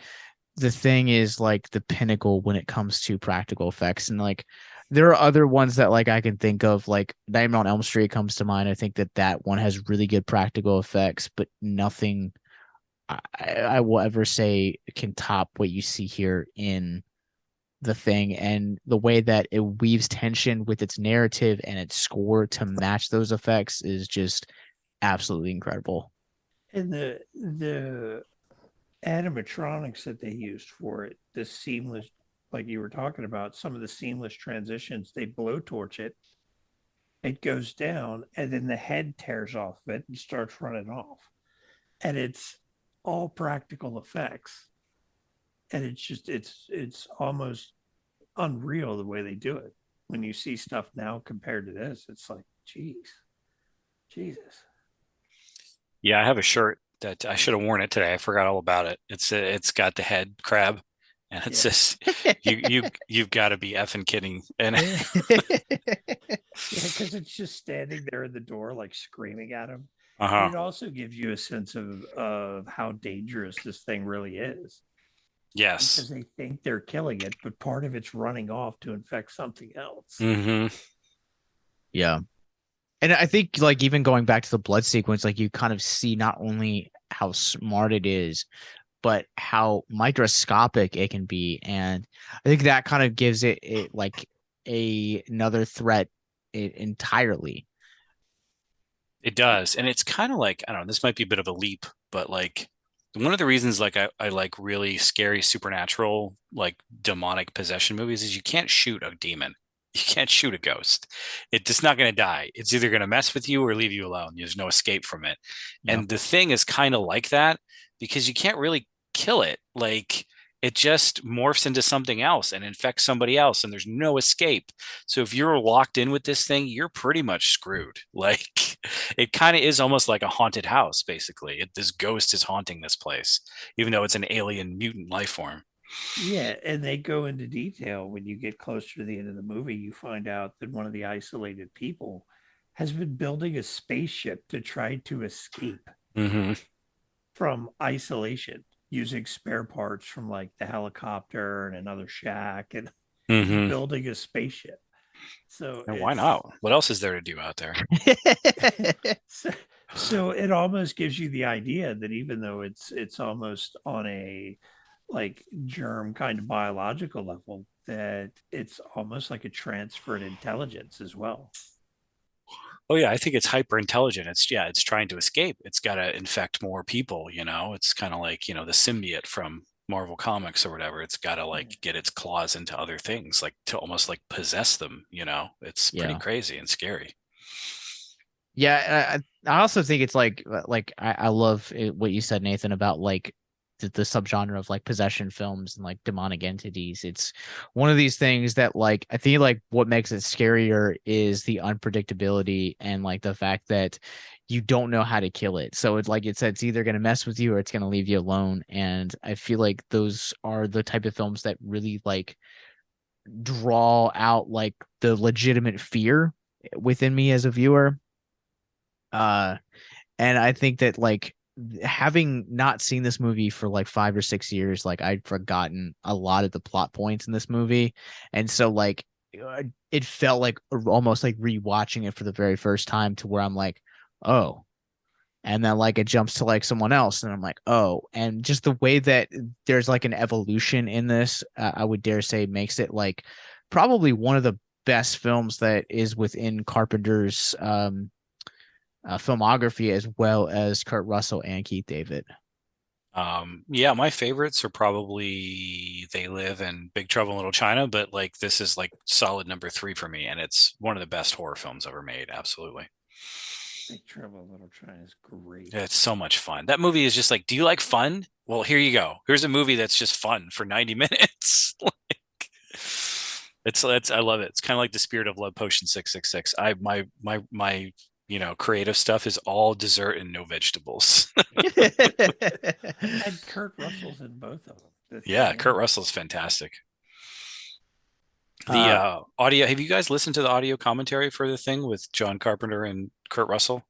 the thing is like the pinnacle when it comes to practical effects. And like there are other ones that like I can think of, like Nightmare on Elm Street comes to mind. I think that one has really good practical effects, but nothing I will ever say can top what you see here in the thing, and the way that it weaves tension with its narrative and its score to match those effects is just absolutely incredible. And the animatronics that they used for it, the seamless, like you were talking about, some of the seamless transitions, they blowtorch it, it goes down, and then the head tears off of it and starts running off. And it's all practical effects. And it's almost unreal the way they do it. When you see stuff now compared to this, it's like, geez, Jesus. Yeah, I have a shirt that I should have worn it today. I forgot all about it. It's got the head crab, and it says, "You've got to be effing kidding." And because it's just standing there in the door, like screaming at him. uh-huh. It also gives you a sense of how dangerous this thing really is. Yes. Because they think they're killing it, but part of it's running off to infect something else. Mm-hmm. Yeah. And I think like even going back to the blood sequence, like you kind of see not only how smart it is, but how microscopic it can be. And I think that kind of gives it like another threat entirely. It does. And it's kind of like, I don't know, this might be a bit of a leap, but like one of the reasons like I like really scary supernatural, like demonic possession movies is you can't shoot a demon. You can't shoot a ghost. It's just not going to die. It's either going to mess with you or leave you alone. There's no escape from it. Yeah. And the thing is kind of like that because you can't really kill it. Like it just morphs into something else and infects somebody else, and there's no escape. So if you're locked in with this thing, you're pretty much screwed. Like it kind of is almost like a haunted house, basically. This ghost is haunting this place, even though it's an alien mutant life form. Yeah, and they go into detail when you get closer to the end of the movie. You find out that one of the isolated people has been building a spaceship to try to escape Mm-hmm. from isolation using spare parts from like the helicopter and another shack, and he's Mm-hmm. building a spaceship. So And why not? What else is there to do out there? so, so it almost gives you the idea that even though it's almost on a like germ kind of biological level, that it's almost like a transferred intelligence as well. Oh yeah, I think it's hyper intelligent. It's trying to escape. It's got to infect more people, you know. It's kind of like, the symbiote from Marvel Comics or whatever. It's got to like get its claws into other things, like to almost like possess them, you know. It's pretty Yeah. crazy and scary. Yeah, I also think it's like I love what you said, Nathan, about like the subgenre of like possession films and like demonic entities. It's one of these things that like I think like what makes it scarier is the unpredictability and like the fact that you don't know how to kill it. So it's like it's either going to mess with you or it's going to leave you alone. And I feel like those are the type of films that really like draw out like the legitimate fear within me as a viewer. Uh, and I think that like having not seen this movie for like 5 or 6 years, like I'd forgotten a lot of the plot points in this movie, and so like it felt like almost like rewatching it for the very first time to where I'm like, oh, and then like it jumps to like someone else, and I'm like, oh, and just the way that there's like an evolution in this, I would dare say makes it like probably one of the best films that is within Carpenter's filmography, as well as Kurt Russell and Keith David. Yeah, my favorites are probably They Live and Big Trouble in Little China, but like this is like solid number 3 for me, and it's one of the best horror films ever made. Absolutely. Big Trouble in Little China is great. It's so much fun. That movie is just like, do you like fun? Well, here you go. Here's a movie that's just fun for 90 minutes. Like, it's I love it. It's kind of like the Spirit of Love Potion 666. My creative stuff is all dessert and no vegetables. And Kurt Russell's in both of them. Yeah, Kurt Russell's fantastic. The Uh, audio, have you guys listened to the audio commentary for The Thing with John Carpenter and Kurt Russell?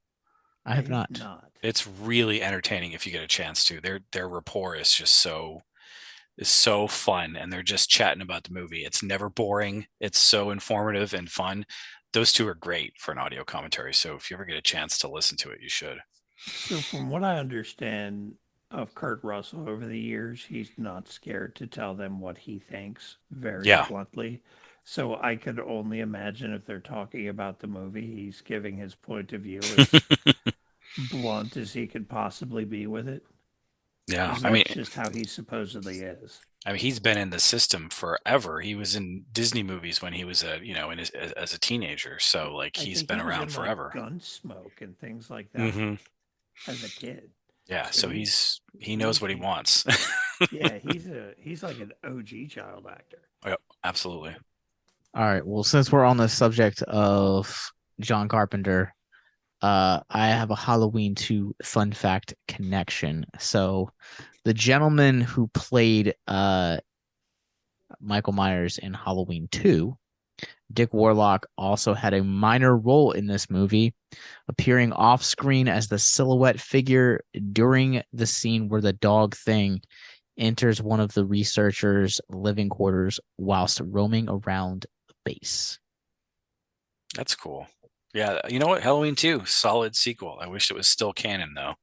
I have not. It's really entertaining if you get a chance to. Their rapport is just so fun, and they're just chatting about the movie. It's never boring. It's so informative and fun. Those two are great for an audio commentary. So if you ever get a chance to listen to it, you should. So from what I understand of Kurt Russell over the years, he's not scared to tell them what he thinks very Yeah. bluntly. So I could only imagine if they're talking about the movie, he's giving his point of view as blunt as he could possibly be with it. Yeah. That's just how he supposedly is. I mean, he's been in the system forever. He was in Disney movies when he was as a teenager. So like he's been around forever. Like Gunsmoke and things like that as a kid. Yeah, so he knows what he wants. Yeah, he's like an OG child actor. Yep, absolutely. All right. Well, since we're on the subject of John Carpenter, I have a Halloween 2 fun fact connection. So the gentleman who played Michael Myers in Halloween 2, Dick Warlock, also had a minor role in this movie, appearing off screen as the silhouette figure during the scene where the dog Thing enters one of the researchers' living quarters whilst roaming around the base. That's cool. Yeah, you know what? Halloween 2, solid sequel. I wish it was still canon though.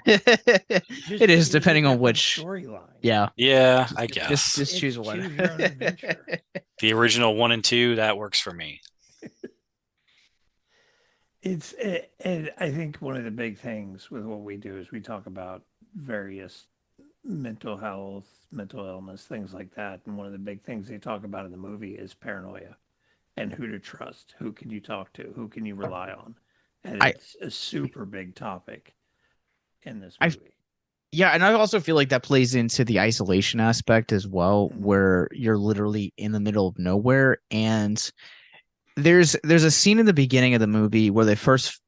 It is, depending on which storyline. Yeah, I guess. Just choose one. Choose your own adventure. The original 1 and 2, that works for me. And I think one of the big things with what we do is we talk about various mental health, mental illness, things like that. And one of the big things they talk about in the movie is paranoia and who to trust, who can you talk to, who can you rely on. And it's a super big topic in this movie. Yeah, and I also feel like that plays into the isolation aspect as well, where you're literally in the middle of nowhere. And there's a scene in the beginning of the movie where they first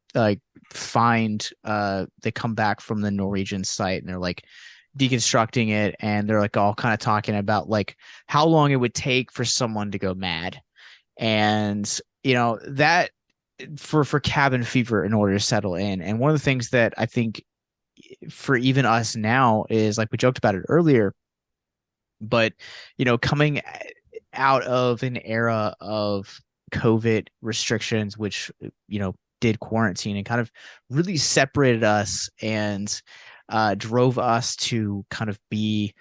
find they come back from the Norwegian site and they're like deconstructing it, and they're like all kind of talking about like how long it would take for someone to go mad. And that for cabin fever in order to settle in. And one of the things that I think for even us now is, like we joked about it earlier, but coming out of an era of COVID restrictions, which did quarantine and kind of really separated us and drove us to kind of be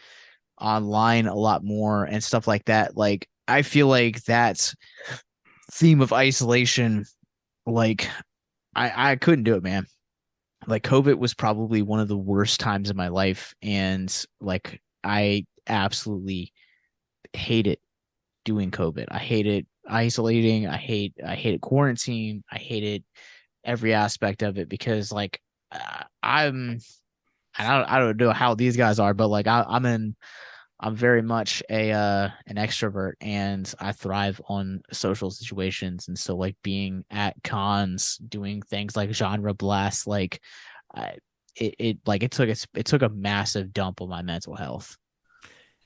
online a lot more and stuff like that. Like I feel like that theme of isolation, like I couldn't do it, man. Like COVID was probably one of the worst times in my life, and like I absolutely hated doing COVID. I hated isolating. I hated quarantine. I hated every aspect of it because like I don't know how these guys are, but like I'm very much an extrovert, and I thrive on social situations. And so like being at cons, doing things like genre blast, like it took a massive dump on my mental health.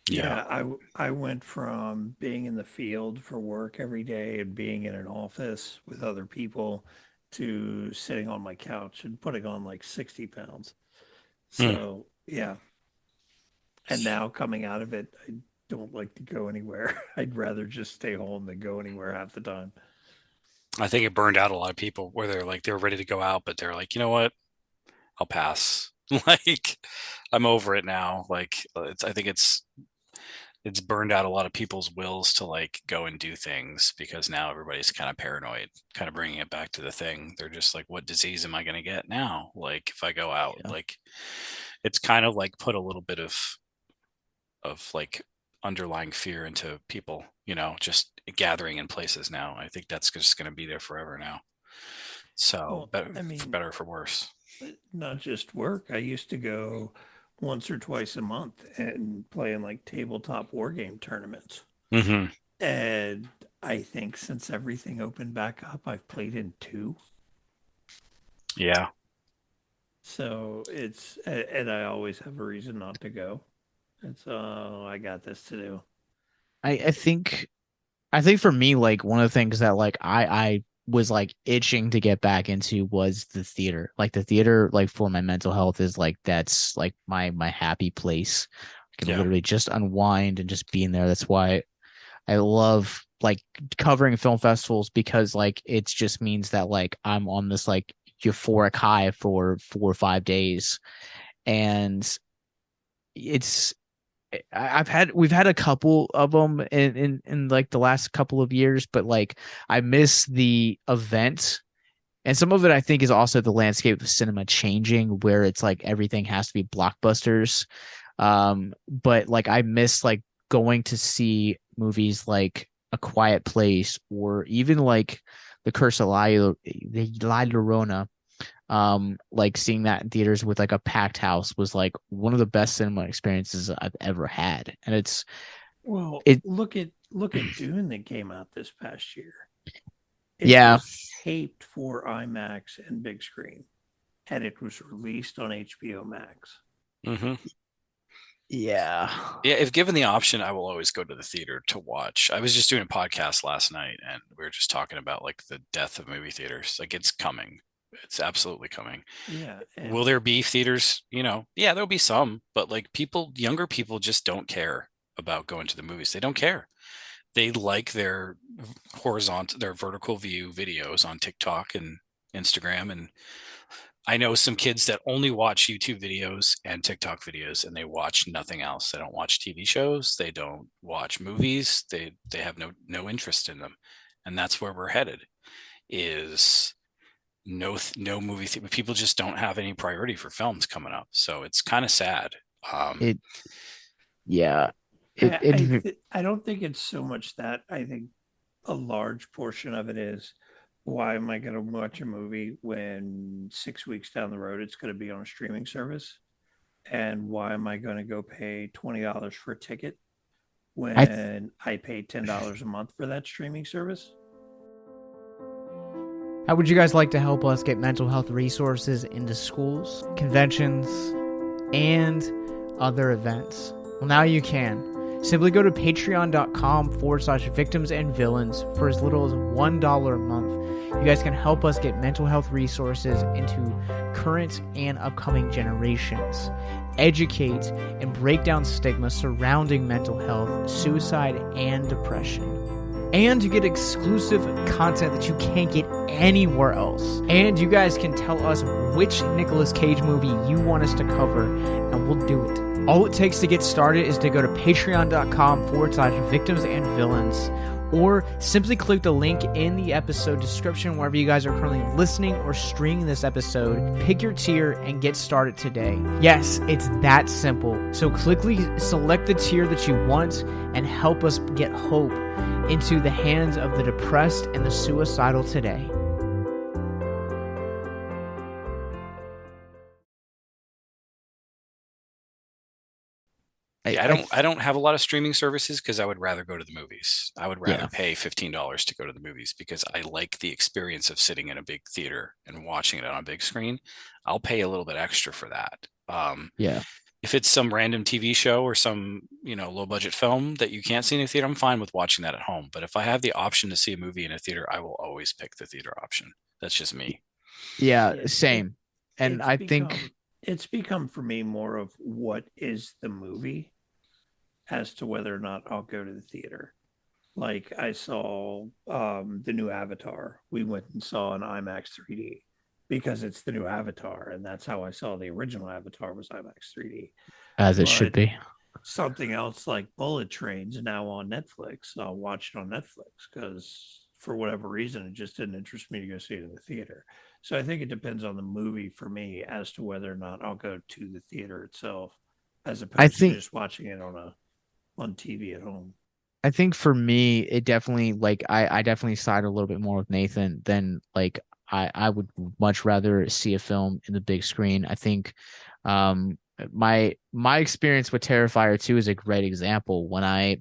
Yeah, I went from being in the field for work every day and being in an office with other people to sitting on my couch and putting on like 60 pounds. So yeah. And now coming out of it, I don't like to go anywhere. I'd rather just stay home than go anywhere half the time. I think it burned out a lot of people where they're ready to go out, but they're like, you know what? I'll pass. Like I'm over it now. Like I think it's it's burned out a lot of people's wills to like go and do things because now everybody's kind of paranoid, kind of bringing it back to the thing. They're just like, what disease am I going to get now? Like if I go out, Yeah. like it's kind of like put a little bit of like underlying fear into people, just gathering in places now. I think that's just going to be there forever now. So, Well, better, I for mean, better or for worse. not just work. I used to go once or twice a month and play in like tabletop war game tournaments. Hmm. And I think since everything opened back up, I've played in two. Yeah. So and I always have a reason not to go. It's, oh, I got this to do. I think for me, like one of the things that like I was like itching to get back into was the theater. Like the theater, like for my mental health is like that's like my happy place. I can Yeah. literally just unwind and just be in there. That's why I love like covering film festivals because like it just means that like I'm on this like euphoric high for 4 or 5 days. And it's we've had a couple of them in like the last couple of years, but like I miss the event. And some of it I think is also the landscape of cinema changing where it's like everything has to be blockbusters. But like I miss like going to see movies like A Quiet Place or even like The Curse of La Llorona. Like seeing that in theaters with like a packed house was like one of the best cinema experiences I've ever had. And Well, it look at Dune that came out this past year. It yeah, was taped for IMAX and big screen, and it was released on HBO Max. Hmm. yeah. Yeah, if given the option, I will always go to the theater to watch. I was just doing a podcast last night and we were just talking about like the death of movie theaters. Like it's coming. It's absolutely coming. Yeah, Will and there be theaters? Yeah, there'll be some, but like younger people just don't care about going to the movies. They don't care. They like their vertical view videos on TikTok and Instagram. And I know some kids that only watch YouTube videos and TikTok videos and they watch nothing else. They don't watch TV shows, they don't watch movies, they have no interest in them. And that's where we're headed is no movie people just don't have any priority for films coming up. So it's kind of sad. Um It yeah. It I it I don't think it's so much that. I think a large portion of it is, why am I going to watch a movie when 6 weeks down the road it's going to be on a streaming service? And why am I going to go pay $20 for a ticket I when I pay $10 a month for that streaming service? How would you guys like to help us get mental health resources into schools, conventions, and other events? Well, now you can. Simply go to patreon.com/victims and villains for as little as $1 a month. You guys can help us get mental health resources into current and upcoming generations, educate and break down stigma surrounding mental health, suicide, and depression. And you get exclusive content that you can't get anywhere else. And you guys can tell us which Nicolas Cage movie you want us to cover, and we'll do it. All it takes to get started is to go to patreon.com/victims and villains, or simply click the link in the episode description wherever you guys are currently listening or streaming this episode. Pick your tier and get started today. Yes, it's that simple. So quickly select the tier that you want and help us get hope into the hands of the depressed and the suicidal today. Yeah, I don't have a lot of streaming services because I would rather go to the movies. I would rather Yeah. pay $15 to go to the movies because I like the experience of sitting in a big theater and watching it on a big screen. I'll pay a little bit extra for that. Yeah. If it's some random TV show or some, low budget film that you can't see in a theater, I'm fine with watching that at home. But if I have the option to see a movie in a theater, I will always pick the theater option. That's just me. Yeah, Yeah, same. And it's I think become for me more of what is the movie as to whether or not I'll go to the theater. Like I saw the new Avatar. We went and saw an IMAX 3D because it's the new Avatar, and that's how I saw the original Avatar was IMAX 3D. as it should But be. something else like Bullet Train's now on Netflix. I'll watch it on Netflix because for whatever reason, it just didn't interest me to go see it in the theater. So I think it depends on the movie for me as to whether or not I'll go to the theater itself, as I opposed to think just watching it on TV at home. I think for me, it definitely like I definitely side a little bit more with Nathan than like I would much rather see a film in the big screen. I think my experience with Terrifier 2 is a great example. When I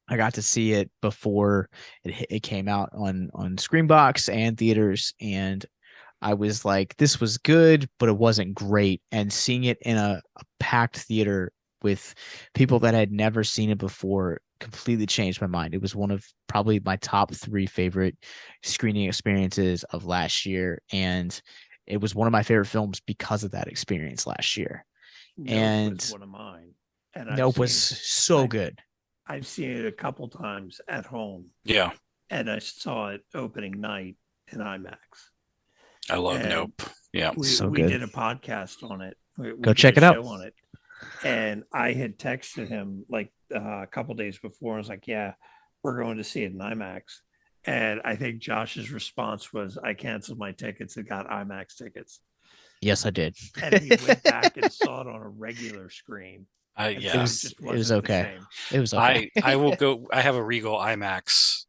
got to see it before it came out on Screenbox and theaters, and I was like, this was good, but it wasn't great. And seeing it in a packed theater with people that had never seen it before completely changed my mind. It was one of probably my top three favorite screening experiences of last year. And it was one of my favorite films because of that experience last year. Nope was And one of mine, and Nope was so I've good. I've seen it a couple times at home, Yeah, and I saw it opening night in IMAX. I love And Nope. Yeah. So we good. did a podcast on it. We Go did a check it out. show on it, and I had texted him like a couple days before. I was like, "Yeah, we're going to see it in IMAX." And I think Josh's response was, "I canceled my tickets and got IMAX tickets." Yes, I did. And we went back and saw it on a regular screen, and It Yeah. so it was just it was wasn't the okay. same. It was okay. I will go. I have a Regal IMAX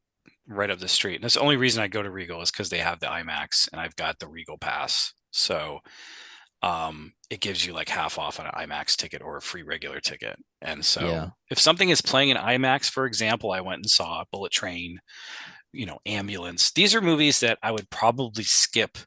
right up the street. And that's the only reason I go to Regal is because they have the IMAX and I've got the Regal pass. So it gives you like half off on an IMAX ticket or a free regular ticket. And so Yeah. if something is playing in IMAX, for example, I went and saw Bullet Train, Ambulance. These are movies that I would probably skip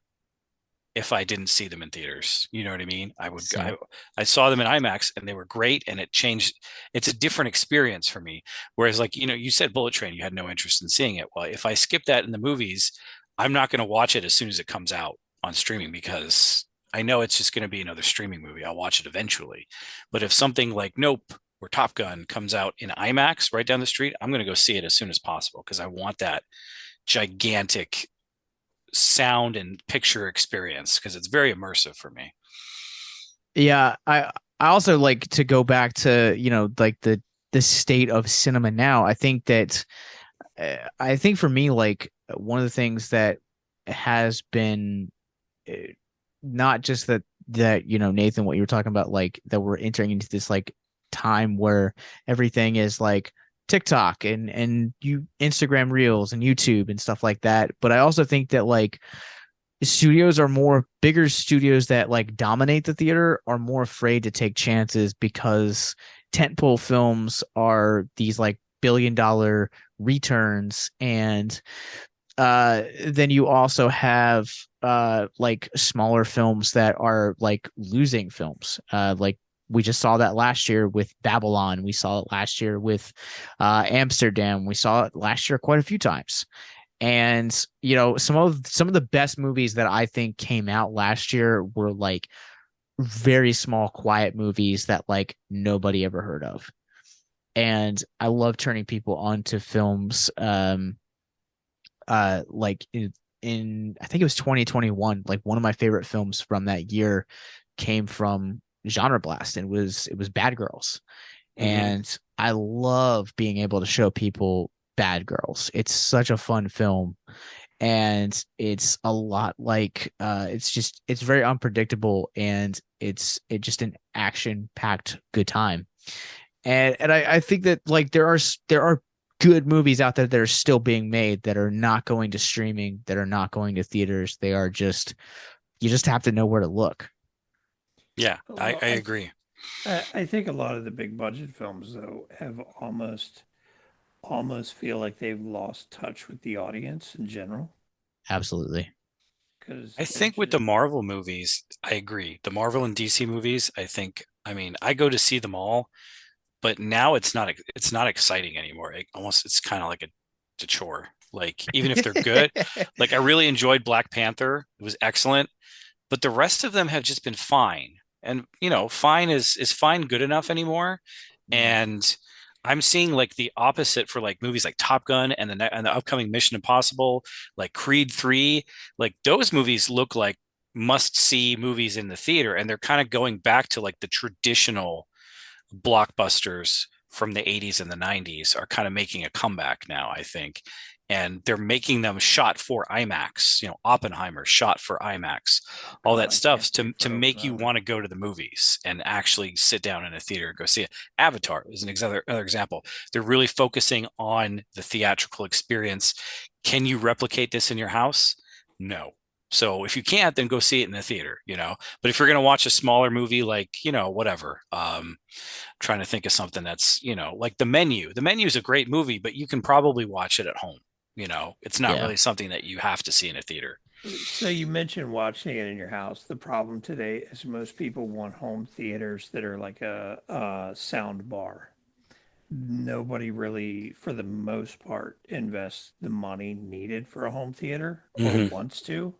if I didn't see them in theaters. You know what I mean? Same. I saw them in IMAX and they were great and it changed. It's a different experience for me. Whereas like, you said Bullet Train, you had no interest in seeing it. Well, if I skip that in the movies, I'm not going to watch it as soon as it comes out on streaming because I know it's just going to be another streaming movie. I'll watch it eventually. But if something like Nope or Top Gun comes out in IMAX right down the street, I'm going to go see it as soon as possible because I want that gigantic sound and picture experience because it's very immersive for me. Yeah, I also like to go back to, like the state of cinema now. I think that I think for me, like one of the things that has been uh, not just that Nathan, what you were talking about, like that we're entering into this like time where everything is like TikTok and you Instagram Reels and YouTube and stuff like that. But I also think that like studios are more bigger studios that like dominate the theater are more afraid to take chances because tentpole films are these like billion-dollar returns. And then you also have like smaller films that are like losing films. Like we just saw that last year with Babylon. We saw it last year with Amsterdam. We saw it last year quite a few times. And some of the best movies that I think came out last year were like very small, quiet movies that like nobody ever heard of. And I love turning people on to films like in I think it was 2021, like one of my favorite films from that year came from Genre Blast, and it was Bad Girls. Mm-hmm. And I love being able to show people Bad Girls. It's such a fun film, and it's a lot like it's very unpredictable, and it's just an action packed good time. And I think that like there are good movies out there that are still being made that are not going to streaming, that are not going to theaters. They are just you just have to know where to look. Yeah, Well, I agree. I think a lot of the big budget films though have almost feel like they've lost touch with the audience in general Absolutely. because I they think with the just Marvel movies, I agree. The Marvel and DC movies, I mean, I go to see them all, but now it's not exciting anymore. It's kind of like a chore. Like even if they're good, like I really enjoyed Black Panther. It was excellent, but the rest of them have just been fine. And fine is fine good enough anymore. And I'm seeing like the opposite for like movies like Top Gun and the upcoming Mission Impossible, like Creed 3, like those movies look like must see movies in the theater and they're kind of going back to like the traditional blockbusters from the 80s and the 90s are kind of making a comeback now, I think. And they're making them shot for IMAX, Oppenheimer shot for IMAX, all God, that I stuff can't to, wait to for make you Oppenheimer. want to go to the movies and actually sit down in a theater and go see it. Avatar is another example. They're really focusing on the theatrical experience. Can you replicate this in your house? No. So if you can't, then go see it in the theater. But if you're going to watch a smaller movie, like, whatever, trying to think of something that's, like The Menu is a great movie, but you can probably watch it at home. It's not Yeah. really something that you have to see in a theater. So you mentioned watching it in your house. The problem today is most people want home theaters that are like a sound bar. Nobody really, for the most part, invests the money needed for a home theater or Mm-hmm. wants to.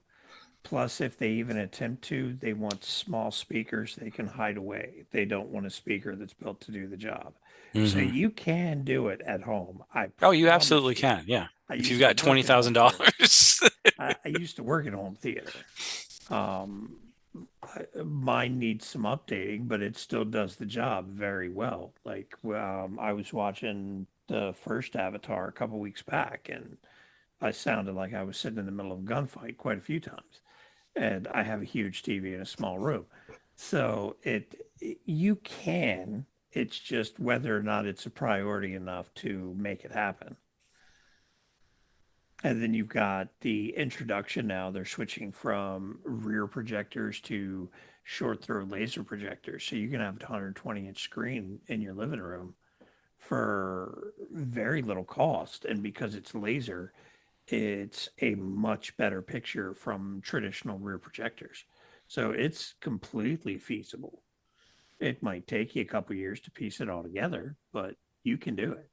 Plus, if they even attempt to, they want small speakers they can hide away. They don't want a speaker that's built to do the job. So Mm-hmm. you can do it at home. I Oh, you promise absolutely you. can. Yeah. I If you've used to got work twenty in home thousand theater. dollars. I used to work in home theater. Um, Mine needs some updating, but it still does the job very well. Like I was watching the first Avatar a couple weeks back, and I sounded like I was sitting in the middle of a gunfight quite a few times. And I have a huge TV in a small room, so you can. It's just whether or not it's a priority enough to make it happen. And then you've got the introduction now. They're switching from rear projectors to short throw laser projectors. So you can have a 120-inch screen in your living room for very little cost. And because it's laser, it's a much better picture from traditional rear projectors. So it's completely feasible. It might take you a couple years to piece it all together, but you can do it.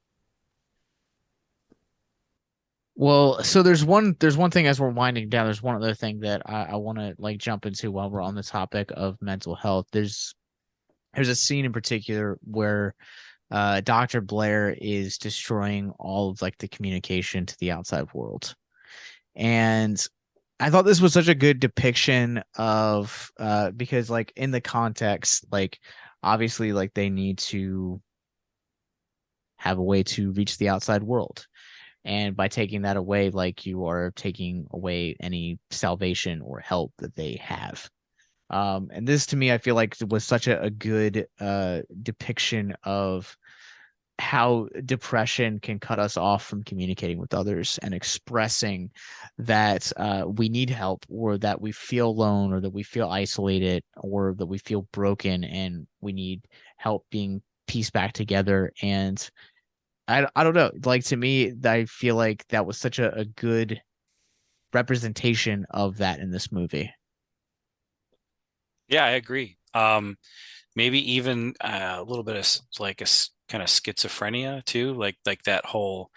Well, so there's one thing as we're winding down. There's one other thing that I want to like jump into while we're on the topic of mental health. There's a scene in particular where Dr. Blair is destroying all of like the communication to the outside world. And I thought this was such a good depiction of because like in the context, like obviously like they need to have a way to reach the outside world. And by taking that away, like you are taking away any salvation or help that they have. And this to me, I feel like was such a good depiction of how depression can cut us off from communicating with others and expressing that we need help or that we feel alone or that we feel isolated or that we feel broken and we need help being pieced back together. And I don't know, like to me, I feel like that was such a good representation of that in this movie. Yeah, I agree. Maybe even a little bit of like kind of schizophrenia too, like that whole,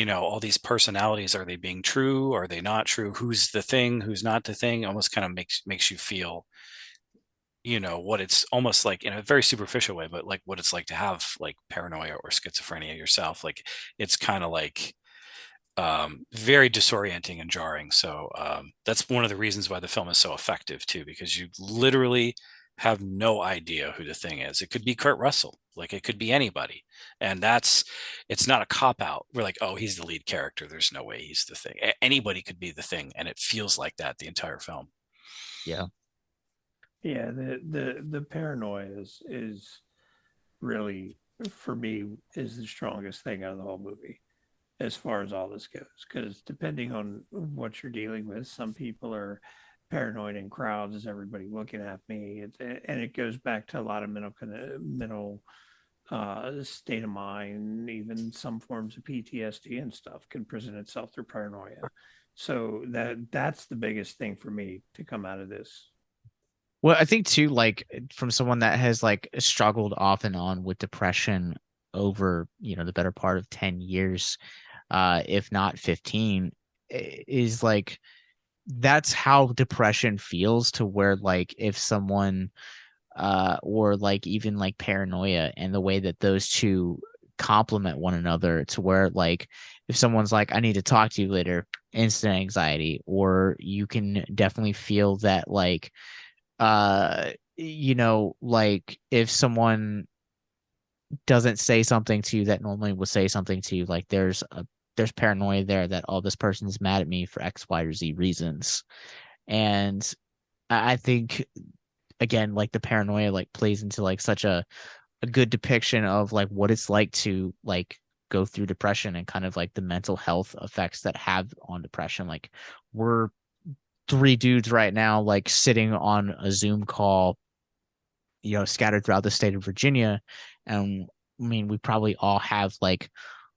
all these personalities. Are they being true? Are they not true? Who's the thing? Who's not the thing? Almost kind of makes you feel, what it's almost like in a very superficial way, but like what it's like to have like paranoia or schizophrenia yourself. Like it's kind of like very disorienting and jarring. So that's one of the reasons why the film is so effective too, because you literally have no idea who the thing is. It could be Kurt Russell, like it could be anybody, and it's not a cop out. We're like, oh, he's the lead character. There's no way he's the thing. Anybody could be the thing, and it feels like that the entire film. Yeah. Yeah, the paranoia is really for me is the strongest thing out of the whole movie as far as all this goes. Because depending on what you're dealing with, some people are paranoid in crowds. Is everybody looking at me? And it goes back to a lot of mental state of mind. Even some forms of PTSD and stuff can present itself through paranoia. So that's the biggest thing for me to come out of this. Well, I think too, like from someone that has like struggled off and on with depression over, the better part of 10 years, if not 15, is like that's how depression feels to where like if someone or like even like paranoia and the way that those two complement one another to where like if someone's like I need to talk to you later, instant anxiety, or you can definitely feel that like like if someone doesn't say something to you that normally would say something to you. Like there's paranoia there that, oh, this person is mad at me for X, Y, or Z reasons. And I think, again, like the paranoia like plays into like such a good depiction of like what it's like to like go through depression and kind of like the mental health effects that have on depression. Like we're three dudes right now, like sitting on a Zoom call, scattered throughout the state of Virginia. And I mean, we probably all have like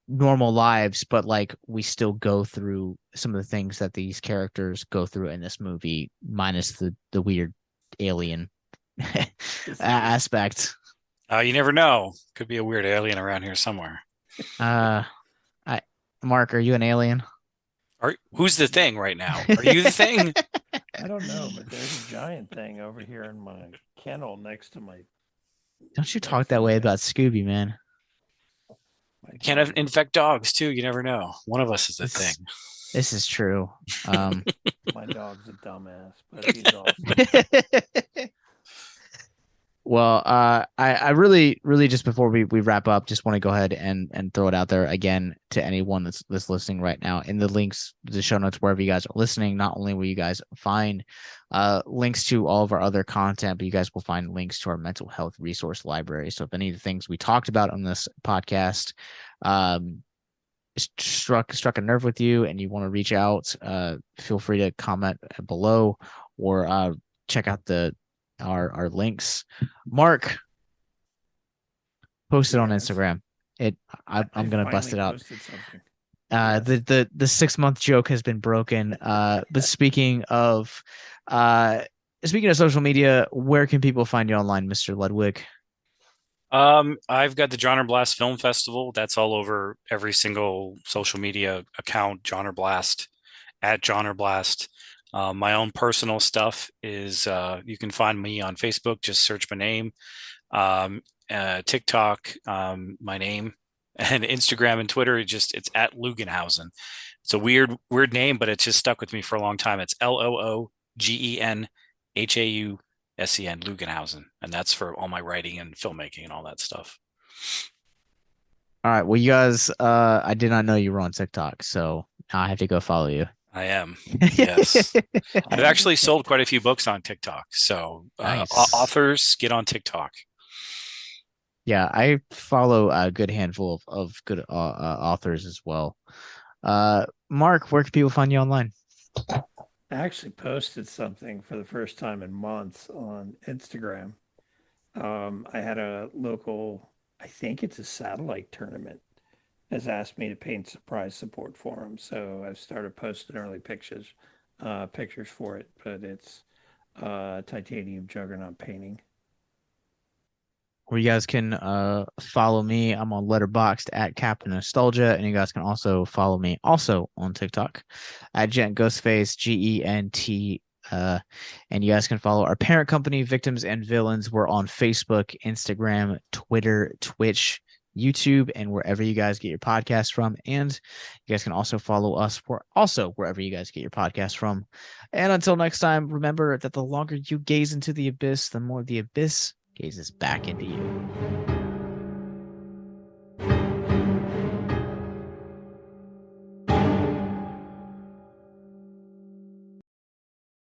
normal lives, but like we still go through some of the things that these characters go through in this movie, minus the weird alien aspect. You never know. Could be a weird alien around here somewhere. I Mark, are you an alien? Who's the thing right now? Are you the thing? I don't know, but there's a giant thing over here in my kennel next to my. Don't you talk that way about Scooby, man? Can't infect dogs too. You never know. One of us is the thing. This is true. My dog's a dumbass, but he's awesome. Well, I really, really just before we wrap up, just want to go ahead and throw it out there again to anyone that's listening right now. In the links, the show notes, wherever you guys are listening, not only will you guys find links to all of our other content, but you guys will find links to our mental health resource library. So if any of the things we talked about on this podcast struck a nerve with you and you want to reach out, feel free to comment below or check out our links. Mark, post it on Instagram. I'm gonna bust it out. The 6-month joke has been broken. But speaking of social media, where can people find you online, Mr. Ludwig? I've got the Genre-blast-film-festival. That's all over every single social media account. Genre-blast at Genre-blast. My own personal stuff is you can find me on Facebook. Just search my name. TikTok, my name, and Instagram and Twitter. It's at Lugenhausen. It's a weird name, but it's just stuck with me for a long time. It's LOOGENHAUSEN, Lugenhausen, and that's for all my writing and filmmaking and all that stuff. All right. Well, you guys, I did not know you were on TikTok, so I have to go follow you. I am. Yes. I've actually sold quite a few books on TikTok. So nice. Authors, get on TikTok. Yeah, I follow a good handful of good authors as well. Mark, where can people find you online? I actually posted something for the first time in months on Instagram. I had a local, I think it's a satellite tournament, has asked me to paint surprise support for them. So I've started posting early pictures for it, but it's titanium juggernaut painting. Where you guys can follow me. I'm on Letterboxd at Captain Nostalgia, and you guys can also follow me also on TikTok at Gent Ghostface, GENT. And you guys can follow our parent company, Victims and Villains. We're on Facebook, Instagram, Twitter, Twitch, YouTube, and wherever you guys get your podcast from. And you guys can also follow us wherever you guys get your podcast from. And until next time, remember that the longer you gaze into the abyss, the more the abyss gazes back into you.